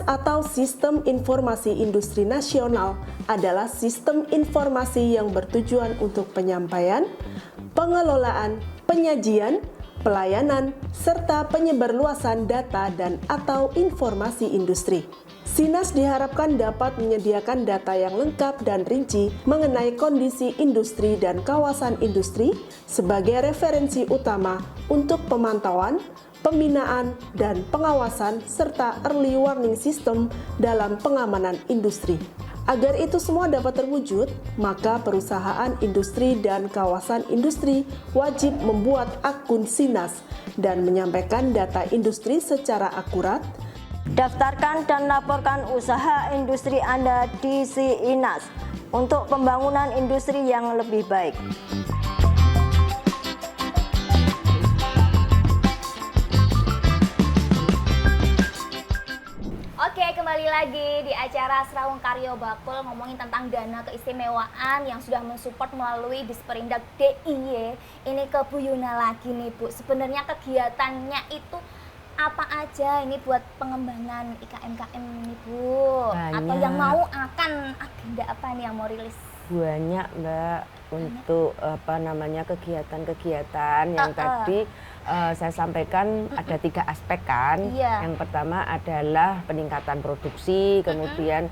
atau Sistem Informasi Industri Nasional adalah sistem informasi yang bertujuan untuk penyampaian, pengelolaan, penyajian, pelayanan, serta penyebarluasan data dan atau informasi industri. SINAS diharapkan dapat menyediakan data yang lengkap dan rinci mengenai kondisi industri dan kawasan industri sebagai referensi utama untuk pemantauan, pembinaan, dan pengawasan, serta early warning system dalam pengamanan industri. Agar itu semua dapat terwujud, maka perusahaan industri dan kawasan industri wajib membuat akun SINAS dan menyampaikan data industri secara akurat. Daftarkan dan laporkan usaha industri Anda di SINAS untuk pembangunan industri yang lebih baik. Oke, kembali lagi di acara Serawung Karyo Bakul ngomongin tentang dana keistimewaan yang sudah mensupport melalui Disperindak DIY. Ini ke Bu Yuna lagi nih Bu, sebenarnya kegiatannya itu apa aja ini buat pengembangan IKM-KM nih Bu? Banyak. Atau yang mau akan agenda apa nih yang mau rilis? Banyak Mbak, untuk kegiatan-kegiatan yang tadi saya sampaikan ada 3 aspek kan. Iya. Yang pertama adalah peningkatan produksi, kemudian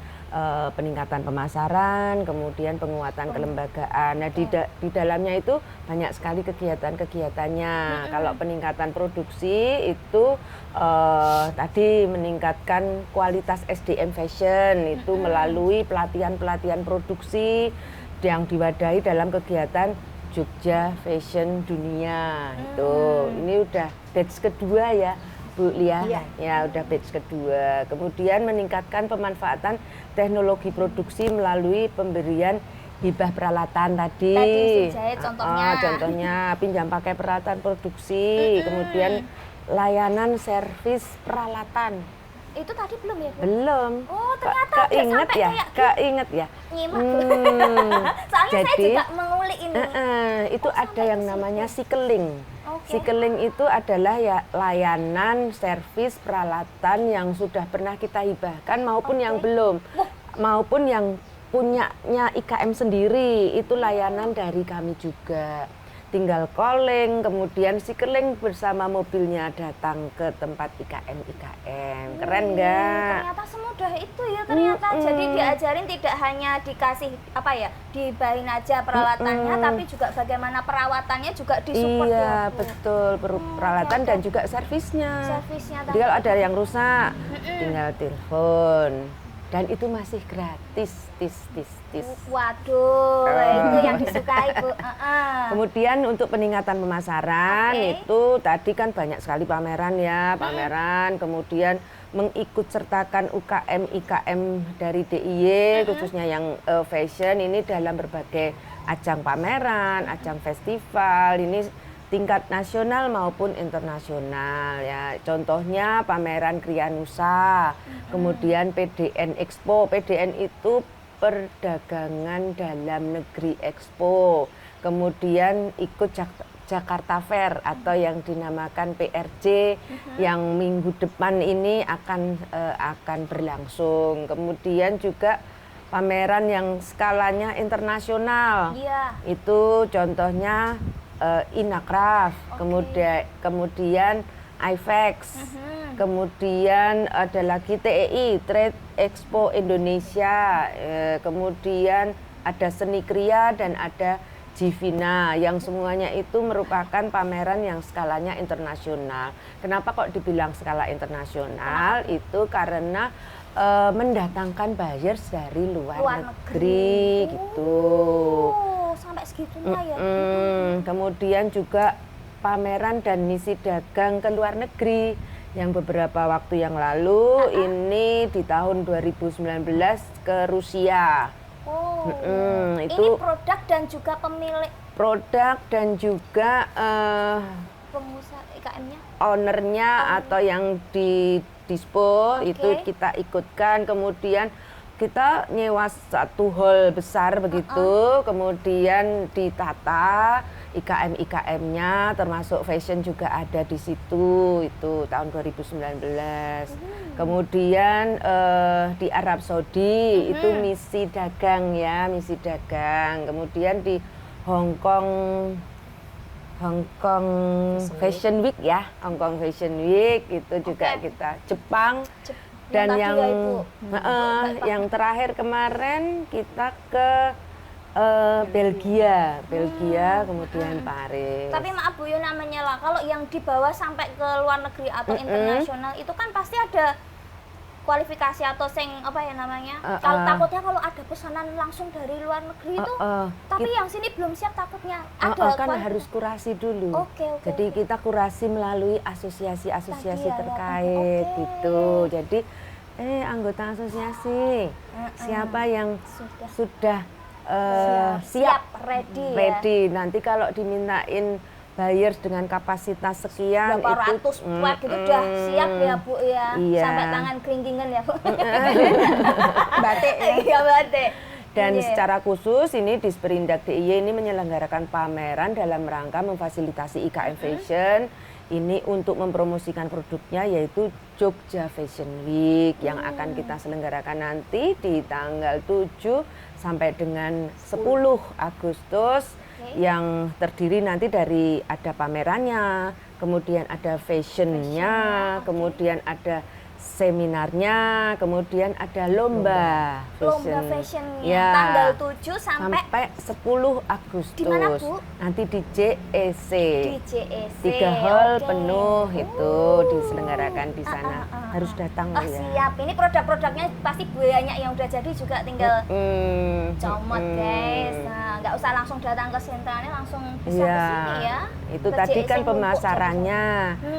peningkatan pemasaran, kemudian penguatan kelembagaan. Nah, di dalamnya itu banyak sekali kegiatan-kegiatannya. Kalau peningkatan produksi itu tadi meningkatkan kualitas SDM fashion itu melalui pelatihan-pelatihan produksi yang diwadahi dalam kegiatan Jogja Fashion Dunia. Itu ini udah batch kedua ya Bu Lia. Ya udah batch kedua. Kemudian meningkatkan pemanfaatan teknologi produksi melalui pemberian hibah peralatan tadi. Tadi jahit contohnya. Contohnya pinjam pakai peralatan produksi, kemudian layanan servis peralatan. Itu tadi belum ya Bu? Belum. Oh, ternyata keinget sampai ya, kayak keinget ya. nyimak Bu. Soalnya saya Jadi, juga mengulik ini. Itu ada yang namanya cycling. Oke. Cycling itu adalah ya layanan servis peralatan yang sudah pernah kita hibahkan maupun yang belum, maupun yang punyanya IKM sendiri, itu layanan dari kami juga. Tinggal calling, kemudian cycling bersama mobilnya datang ke tempat IKM. Keren nggak? Ternyata semudah itu ya ternyata. Jadi diajarin tidak hanya dikasih dibahin aja peralatannya, tapi juga bagaimana perawatannya juga disupport Iya, ya Bu. betul. Peralatan dan juga servisnya. Servisnya Jadi kalau ada yang rusak, tinggal telepon. Dan itu masih gratis, tis. Waduh, itu yang disukai Bu. Kemudian untuk peningkatan pemasaran itu tadi kan banyak sekali pameran ya, kemudian mengikut sertakan UKM IKM dari DIY khususnya yang fashion ini dalam berbagai ajang pameran, ajang festival ini tingkat nasional maupun internasional ya. Contohnya pameran Krianusa, kemudian PDN Expo. PDN itu Perdagangan Dalam Negeri Expo. Kemudian ikut Jakarta Fair atau yang dinamakan PRJ yang minggu depan ini akan berlangsung. Kemudian juga pameran yang skalanya internasional. Iya. Itu contohnya Inakraf, kemudian IFEX, kemudian ada lagi TEI, Trade Expo Indonesia, kemudian ada Seni Kria dan ada Jivina, yang semuanya itu merupakan pameran yang skalanya internasional. Kenapa kok dibilang skala internasional? Itu karena mendatangkan buyers dari luar negeri gitu. Sampai segitunya ya. Kemudian juga pameran dan misi dagang ke luar negeri yang beberapa waktu yang lalu ini di tahun 2019 ke Rusia. Itu ini produk dan juga pemilik. Produk dan juga pengusaha IKM-nya? Ownernya atau yang di dispo Oke. itu kita ikutkan, kemudian kita nyewa satu hall besar begitu, kemudian ditata IKM-IKM-nya, termasuk fashion juga ada di situ, itu tahun 2019. Kemudian di Arab Saudi itu misi dagang ya, misi dagang. Kemudian di Hong Kong Fashion Week ya, Hong Kong Fashion Week itu juga kita. Jepang. Dan tadi yang ya, Ibu. yang terakhir kemarin kita ke Belgia, kemudian Paris. Tapi maaf Bu Yu, namanya lah, kalau yang dibawa sampai ke luar negeri atau internasional itu kan pasti ada kualifikasi atau apa ya namanya. Kalau takutnya kalau ada pesanan langsung dari luar negeri itu, tapi yang sini belum siap takutnya. Ada kan harus kurasi dulu. Oke. Jadi kita kurasi melalui asosiasi-asosiasi Tadi ya, terkait oke. gitu. Jadi anggota asosiasi siapa yang sudah siap ready ya. Nanti kalau dimintain buyers dengan kapasitas sekian berapa itu ratus buat gitu udah siap ya Bu ya. Iya. Sampai tangan keringkingan ya Bu. Batik ya. Iya batik. Dan Iya. secara khusus ini Disperindak DIY ini menyelenggarakan pameran dalam rangka memfasilitasi IKM Fashion ini untuk mempromosikan produknya, yaitu Jogja Fashion Week yang akan kita selenggarakan nanti di tanggal 7 sampai dengan 10 Agustus yang terdiri nanti dari ada pamerannya, kemudian ada fashionnya, kemudian ada seminarnya, kemudian ada lomba fashionnya Ya. tanggal 7 sampai sampai 10 Agustus. Di mana, Bu? Nanti di JEC. di JEC. 3 hall Oke. penuh itu diselenggarakan di sana. Harus datang Oh ya. siap, ini produk-produknya pasti banyak yang udah jadi juga, tinggal comot guys. Nah, nggak usah langsung datang ke sentralnya, langsung bisa ke sini ya. Itu Ke tadi JEC kan Numpuk pemasarannya,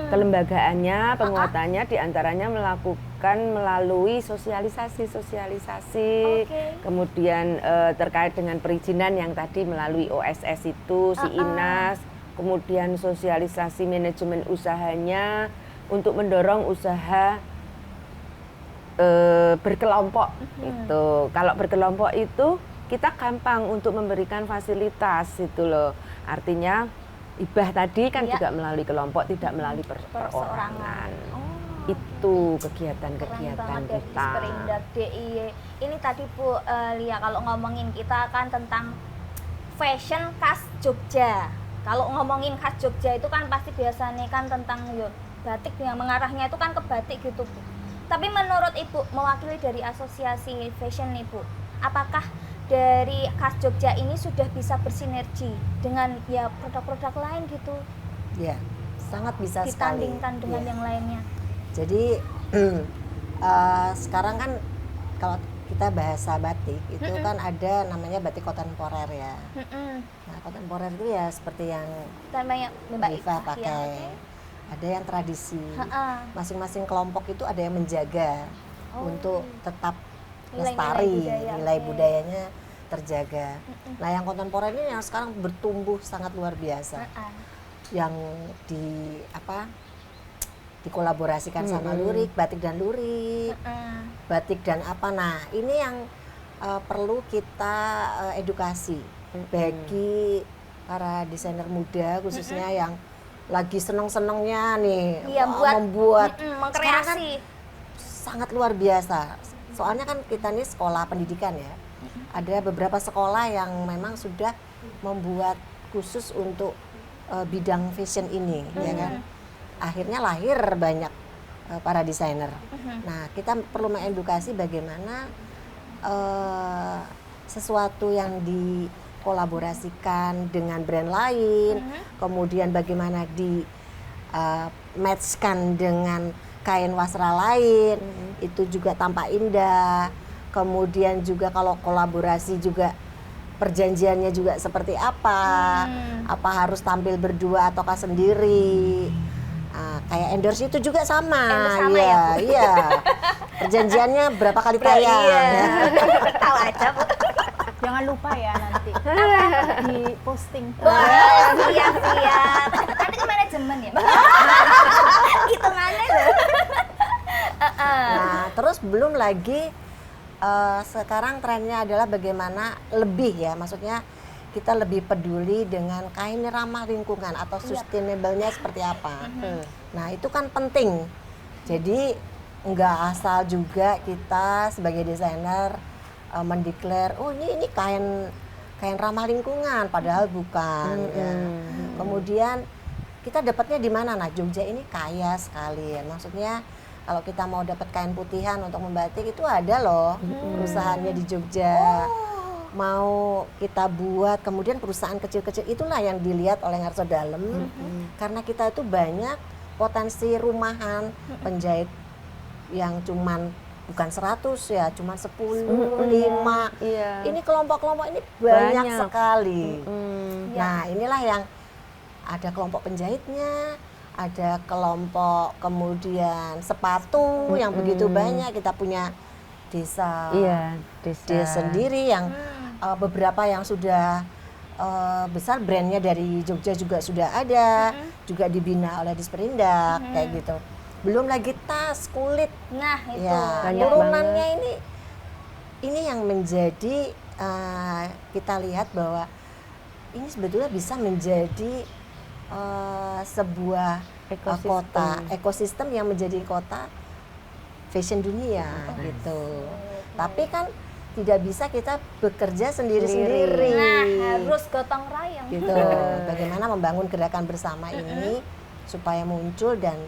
kelembagaannya, penguatannya diantaranya melakukan melalui sosialisasi, Oke. kemudian terkait dengan perizinan yang tadi melalui OSS itu, si Inas, kemudian sosialisasi manajemen usahanya untuk mendorong usaha berkelompok itu. Kalau berkelompok itu kita gampang untuk memberikan fasilitas itu loh. Artinya hibah tadi kan Iya. juga melalui kelompok, tidak melalui perorangan. Itu Keren kegiatan-kegiatan banget ya kita. Disperindak DIY. Ini tadi Bu Lia, kalau ngomongin kita kan tentang fashion khas Jogja. Kalau ngomongin khas Jogja itu kan pasti biasanya kan tentang batik, yang mengarahnya itu kan ke batik gitu Bu. Tapi menurut Ibu, mewakili dari asosiasi fashion nih Bu, apakah dari khas Jogja ini sudah bisa bersinergi dengan ya produk-produk lain gitu, Ya, sangat bisa sekali. ditandingkan dengan Ya. yang lainnya? Jadi sekarang kan kalau kita bahasa batik itu kan ada namanya batik kontemporer ya. Nah, kontemporer itu ya seperti yang Namanya Mbak Iva Iva pakai. ya, Ada yang tradisi. Heeh. Masing-masing kelompok itu ada yang menjaga untuk tetap Nilai-nilai lestari, budaya, nilai oke. budayanya terjaga. Nah, yang kontemporer ini yang sekarang bertumbuh sangat luar biasa. Yang dikolaborasikan sama lurik, batik dan lurik, batik dan apa. Nah, ini yang perlu kita edukasi bagi para desainer muda khususnya yang lagi seneng-senengnya nih Iya, membuat. mengkreasi. Sekarang kan sangat luar biasa. Soalnya kan kita ini sekolah pendidikan ya. Ada beberapa sekolah yang memang sudah membuat khusus untuk bidang fashion ini, ya kan. Akhirnya lahir banyak para desainer. Nah, kita perlu mengedukasi bagaimana sesuatu yang dikolaborasikan dengan brand lain, kemudian bagaimana di matchkan dengan kain wasra lain, itu juga tampak indah. Kemudian juga kalau kolaborasi juga perjanjiannya juga seperti apa, apa harus tampil berdua ataukah sendiri. Kayak endorse itu juga sama, ya, Bu? iya. Perjanjiannya berapa kali tayang? Tahu aja Bu. Jangan lupa ya nanti di posting. Wah, siap. Nanti ke manajemen ya? Hitungannya loh. Nah, terus belum lagi sekarang trennya adalah bagaimana lebih ya, maksudnya kita lebih peduli dengan kain ramah lingkungan atau sustainable-nya seperti apa. Nah, itu kan penting. Jadi nggak asal juga kita sebagai desainer mendeklar, oh ini kain ramah lingkungan, padahal bukan. Ya. Kemudian kita dapatnya di mana? Nah, Jogja ini kaya sekali ya. Maksudnya kalau kita mau dapat kain putihan untuk membatik itu ada loh perusahaannya di Jogja. Mau kita buat, kemudian perusahaan kecil-kecil itulah yang dilihat oleh Ngarso Dalem. Karena kita itu banyak potensi rumahan penjahit yang cuman bukan 100 ya, cuman 10, 5. Iya. Ini kelompok-kelompok ini banyak Banyak. sekali. Nah, inilah yang ada kelompok penjahitnya, ada kelompok kemudian sepatu yang begitu banyak. Kita punya desa Iya, dia sendiri yang beberapa yang sudah besar, brandnya dari Jogja juga sudah ada, juga dibina oleh Disperindak kayak gitu. Belum lagi tas kulit. Nah, itu. Ya, Banyak turunannya ini yang menjadi kita lihat bahwa ini sebetulnya bisa menjadi sebuah kota ekosistem yang menjadi kota fashion dunia gitu. Tapi kan tidak bisa kita bekerja sendiri-sendiri. Nah, harus gotong royong. Gitu. Bagaimana membangun gerakan bersama ini supaya muncul dan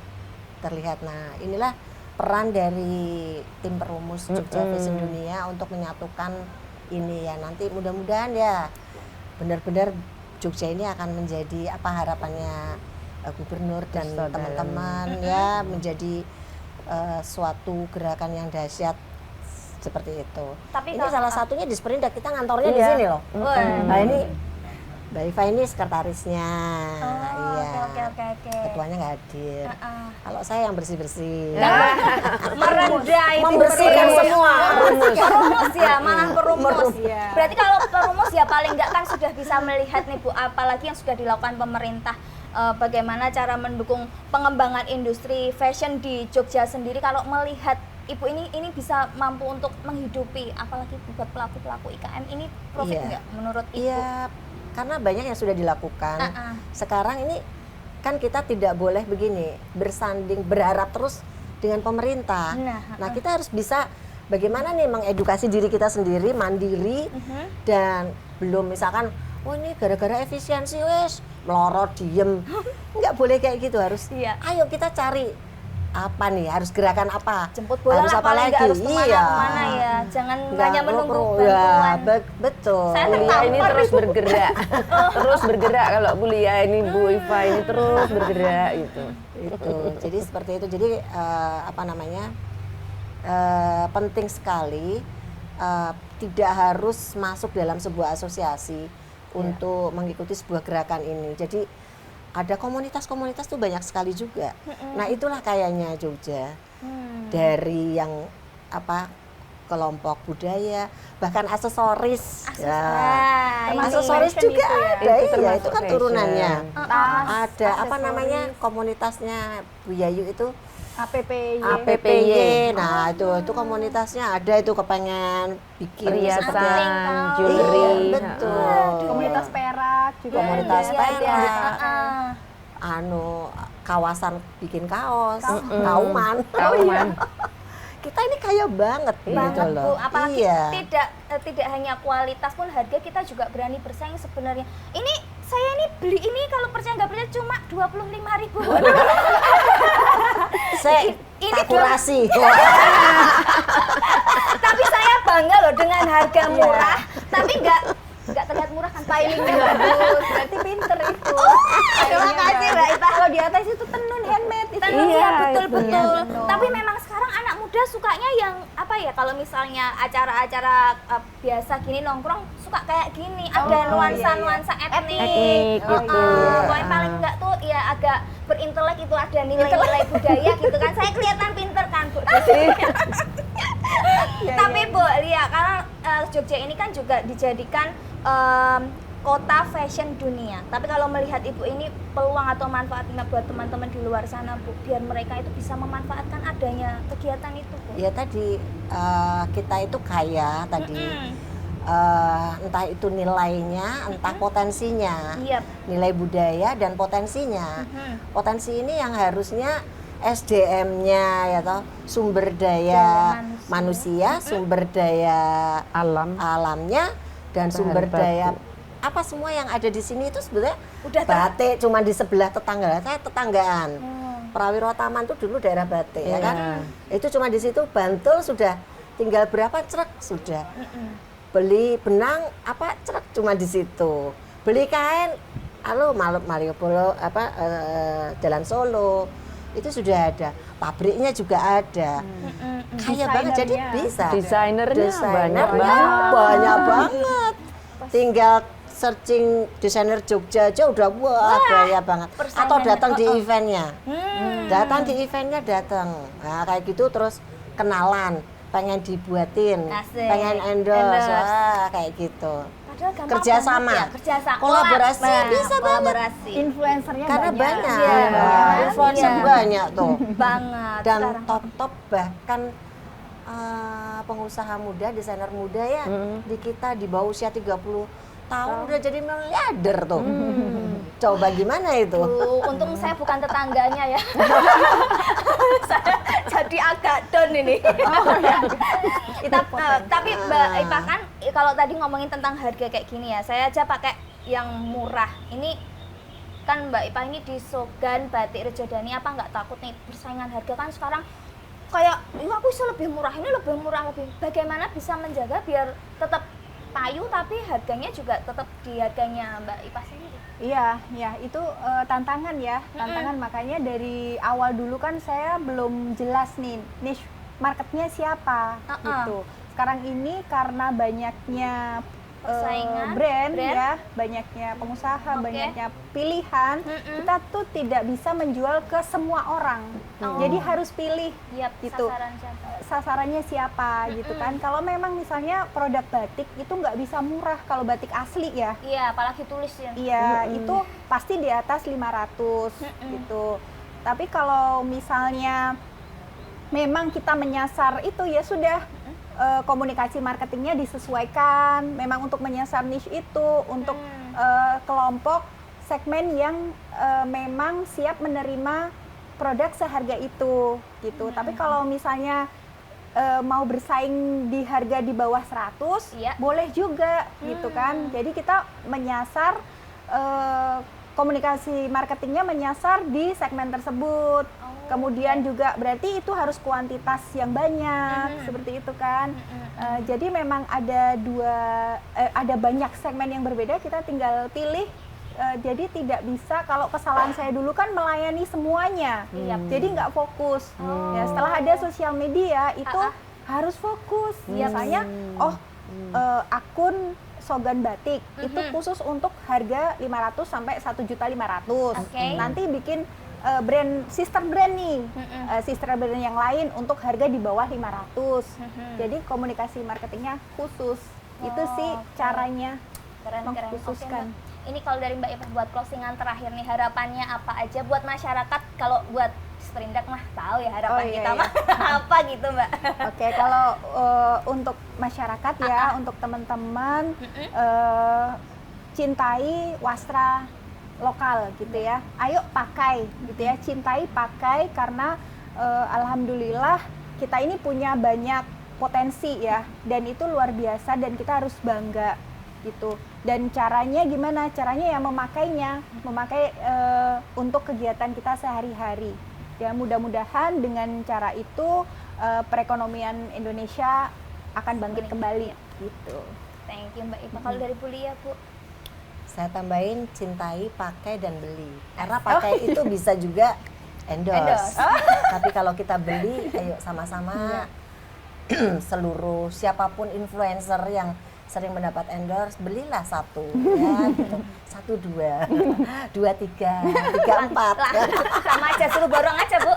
terlihat. Nah, inilah peran dari tim perumus Jogja Fashion Dunia untuk menyatukan ini ya. Nanti mudah-mudahan ya benar-benar Jogja ini akan menjadi apa harapannya gubernur dan teman-teman ya, menjadi suatu gerakan yang dahsyat seperti itu. Tapi ini kalau- salah satunya di Disperindak, kita ngantornya di Iya. sini loh. Wah. Nah, ini Mbak Iva ini sekretarisnya. Iya. Oke. Ketuanya nggak hadir. Kalau saya yang bersih-bersih. Merendah itu. Membersihkan semua. Perumus ya, malah perumus. Iya. Berarti kalau perumus ya paling enggak kan sudah bisa melihat nih Bu, apalagi yang sudah dilakukan pemerintah, bagaimana cara mendukung pengembangan industri fashion di Jogja sendiri. Kalau melihat Ibu ini bisa mampu untuk menghidupi, apalagi buat pelaku-pelaku IKM ini profit Iya. enggak menurut Ibu? Iya, karena banyak yang sudah dilakukan. Sekarang ini kan kita tidak boleh begini, bersanding, berharap terus dengan pemerintah. Nah, kita harus bisa bagaimana nih mengedukasi diri kita sendiri, mandiri, dan belum misalkan, oh ini gara-gara efisiensi wes, melorot, diem. Nggak boleh kayak gitu, harus, Iya. ayo kita cari apa nih, harus gerakan apa, Jemput bola harus lah, apa paling lagi, nggak harus kemana-kemana iya. ya, jangan Nggak hanya menunggu perlu, bantuan. ya, betul. Saya Kuliah ini tertampar terus itu. bergerak, terus bergerak kalau kuliah ini Bu Iva ini terus bergerak gitu. Itu jadi seperti itu. Jadi apa namanya, penting sekali, tidak harus masuk dalam sebuah asosiasi untuk mengikuti sebuah gerakan ini. Jadi ada komunitas-komunitas tuh banyak sekali juga. Nah, itulah kayaknya Jogja, dari yang apa, kelompok budaya, bahkan aksesoris. Nah, Aksesoris ini juga fashion ada, Itu iya, termasuk itu kan fashion. turunannya. Tas, Ada apa namanya, komunitasnya Bu Yayu itu APPY. APPY. Nah, itu komunitasnya ada, itu kepengen bikin seperti Perhiasan, Kaos. jewelry. Iya, betul. Komunitas perak juga Komunitas ada. perak. Ah. Kawasan bikin kaos, kauman. Kauman. Kita ini kaya banget gitu Banget Bu, loh. apalagi Iya. tidak hanya kualitas pun harga kita juga berani bersaing sebenarnya. Ini saya ini beli ini kalau percaya nggak percaya cuma 25.000. Saya Ini tak kurasi. Tapi saya bangga loh dengan harga murah, tapi nggak terlihat murah kan, stylingnya bagus, berarti pinter itu. Terima kasih Mbak Ita. Kalau di atas itu tenun handmade itu. Tenun Iya, ya, betul-betul. iya. Tapi memang sekarang anak muda sukanya yang apa ya, kalau misalnya acara-acara biasa gini nongkrong suka kayak gini, ada nuansa-nuansa etnik. Etnik, gitu. Pokoknya paling enggak tuh ya agak berintelek, itu ada nilai-nilai budaya gitu kan. Saya kelihatan pinter kan Bu. Tapi Bu, lihat karena Jogja ini kan juga dijadikan kota fashion dunia. Tapi kalau melihat Ibu ini peluang atau manfaatnya buat teman-teman di luar sana, Bu, biar mereka itu bisa memanfaatkan adanya kegiatan itu, Bu. Ya tadi kita itu kaya tadi. Entah itu nilainya, entah potensinya, nilai budaya dan potensinya. Potensi ini yang harusnya SDM-nya ya toh, sumber daya manusia, sumber daya alamnya dan sumber daya apa semua yang ada di sini itu sebenarnya udah batik cuma di sebelah tetangga. Saya tetanggaan. Prawiro Taman itu dulu daerah batik ya kan. Itu cuma di situ, Bantul sudah tinggal berapa truk sudah. Beli benang apa truk cuma di situ. Beli kain Malioboro Jalan Solo itu sudah ada, pabriknya juga ada, kaya banget, jadi bisa. Desainernya banyak banget. Tinggal searching desainer Jogja aja udah kaya banget. Atau datang di eventnya, datang nah kayak gitu, terus kenalan, pengen dibuatin, pengen endorse, kayak gitu. Kerjasama, kolaborasi bisa banget. Influencernya karena banyak, influencer banyak tuh banget. Dan top bahkan pengusaha muda, desainer muda ya di kita di bawah usia 30 tahun udah jadi miliarder tuh. Coba gimana itu? Untung saya bukan tetangganya ya. Saya jadi agak down ini. Tapi Mbak Ipa kan kalau tadi ngomongin tentang harga kayak gini ya, saya aja pakai yang murah. Ini kan Mbak Ipa ini di Sogan Batik Rejodani, apa nggak takut nih persaingan harga kan sekarang kayak aku bisa lebih murah, ini lebih murah, bagaimana bisa menjaga biar tetap payu tapi harganya juga tetap di harganya Mbak Ipa sendiri? Iya, itu tantangan ya, tantangan. Makanya dari awal dulu kan saya belum jelas nih niche marketnya siapa gitu. Sekarang ini karena banyaknya brand ya, banyaknya pengusaha, banyaknya pilihan, kita tuh tidak bisa menjual ke semua orang. Jadi harus pilih gitu. Sasarannya siapa gitu kan. Kalau memang misalnya produk batik itu nggak bisa murah kalau batik asli ya. Iya, apalagi tulis ya. Iya, itu pasti di atas 500 gitu. Tapi kalau misalnya memang kita menyasar itu ya sudah, komunikasi marketingnya disesuaikan memang untuk menyasar niche itu, untuk kelompok segmen yang memang siap menerima produk seharga itu gitu. Tapi kalau misalnya mau bersaing di harga di bawah 100 boleh juga gitu kan. Jadi kita menyasar komunikasi marketingnya menyasar di segmen tersebut. Kemudian juga berarti itu harus kuantitas yang banyak, seperti itu kan. Jadi memang ada banyak segmen yang berbeda, kita tinggal pilih. Jadi tidak bisa, kalau kesalahan saya dulu kan melayani semuanya, jadi nggak fokus. Ya, setelah ada sosial media itu harus fokus. Biasanya akun Sogan Batik itu khusus untuk harga 500 sampai 1.500.000. Nanti bikin brand sister brand nih, sister brand yang lain untuk harga di bawah 500. Jadi komunikasi marketingnya khusus. Itu sih caranya. Keren. Mengkhususkan. Ini kalau dari Mbak Ipa buat closingan terakhir nih, harapannya apa aja buat masyarakat? Kalau buat Sprindak mah tahu ya harapan kita mah apa gitu Mbak. Oke, kalau untuk masyarakat ya, untuk teman-teman cintai wastra lokal gitu ya. Ayo pakai gitu ya, cintai pakai karena alhamdulillah kita ini punya banyak potensi ya, dan itu luar biasa dan kita harus bangga gitu. Dan caranya gimana? Caranya ya memakai untuk kegiatan kita sehari-hari. Ya mudah-mudahan dengan cara itu perekonomian Indonesia akan bangkit kembali gitu. Thank you Mbak Ipa. Kalau dari Bu Lia, Bu? Saya tambahin cintai, pakai dan beli. Karena pakai itu bisa juga endorse. Tapi kalau kita beli, ayo sama-sama seluruh siapapun influencer yang sering mendapat endorse, belilah satu ya gitu. 1, 2, 2, 3, 3, 4 sama aja, suruh borong aja Bu.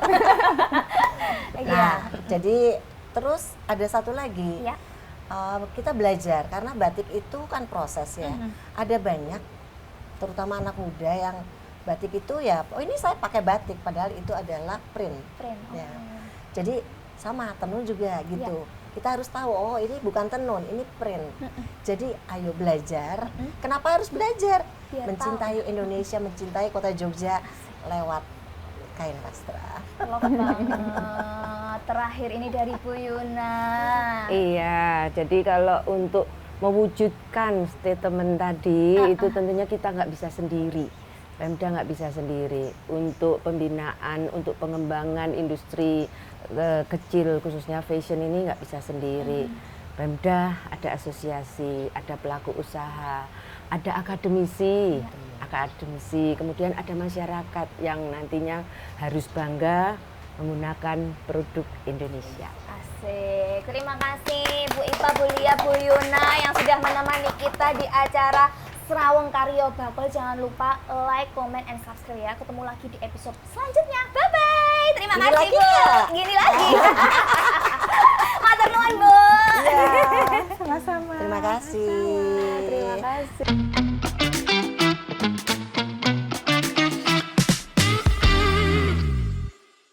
Nah, jadi terus ada satu lagi kita belajar karena batik itu kan proses ya. Ada banyak, terutama anak muda yang batik itu ya, oh ini saya pakai batik, padahal itu adalah print. Ya. Jadi sama tenun juga gitu. Kita harus tahu, oh ini bukan tenun, ini print. Jadi ayo belajar. Kenapa harus belajar? Biar Mencintai Indonesia, mencintai kota Jogja lewat kain sastra. Love banget. Terakhir ini dari Bu Yuna. Iya, jadi kalau untuk mewujudkan statement tadi itu tentunya kita nggak bisa sendiri. Pemda nggak bisa sendiri untuk pembinaan, untuk pengembangan industri kecil khususnya fashion ini nggak bisa sendiri. Pemda ada asosiasi, ada pelaku usaha, ada akademisi, kemudian ada masyarakat yang nantinya harus bangga menggunakan produk Indonesia. Asik. Terima kasih Bu Ipa, Bu Lia, Bu Yuna yang sudah menemani kita di acara Serawung Karyo Bakul. Jangan lupa like, comment, and subscribe ya. Ketemu lagi di episode selanjutnya. Bye-bye. Terima Gini kasih lagi Bu. ya? Gini lagi. Matur nuwun Bu. Sama-sama. Terima kasih. Terima kasih.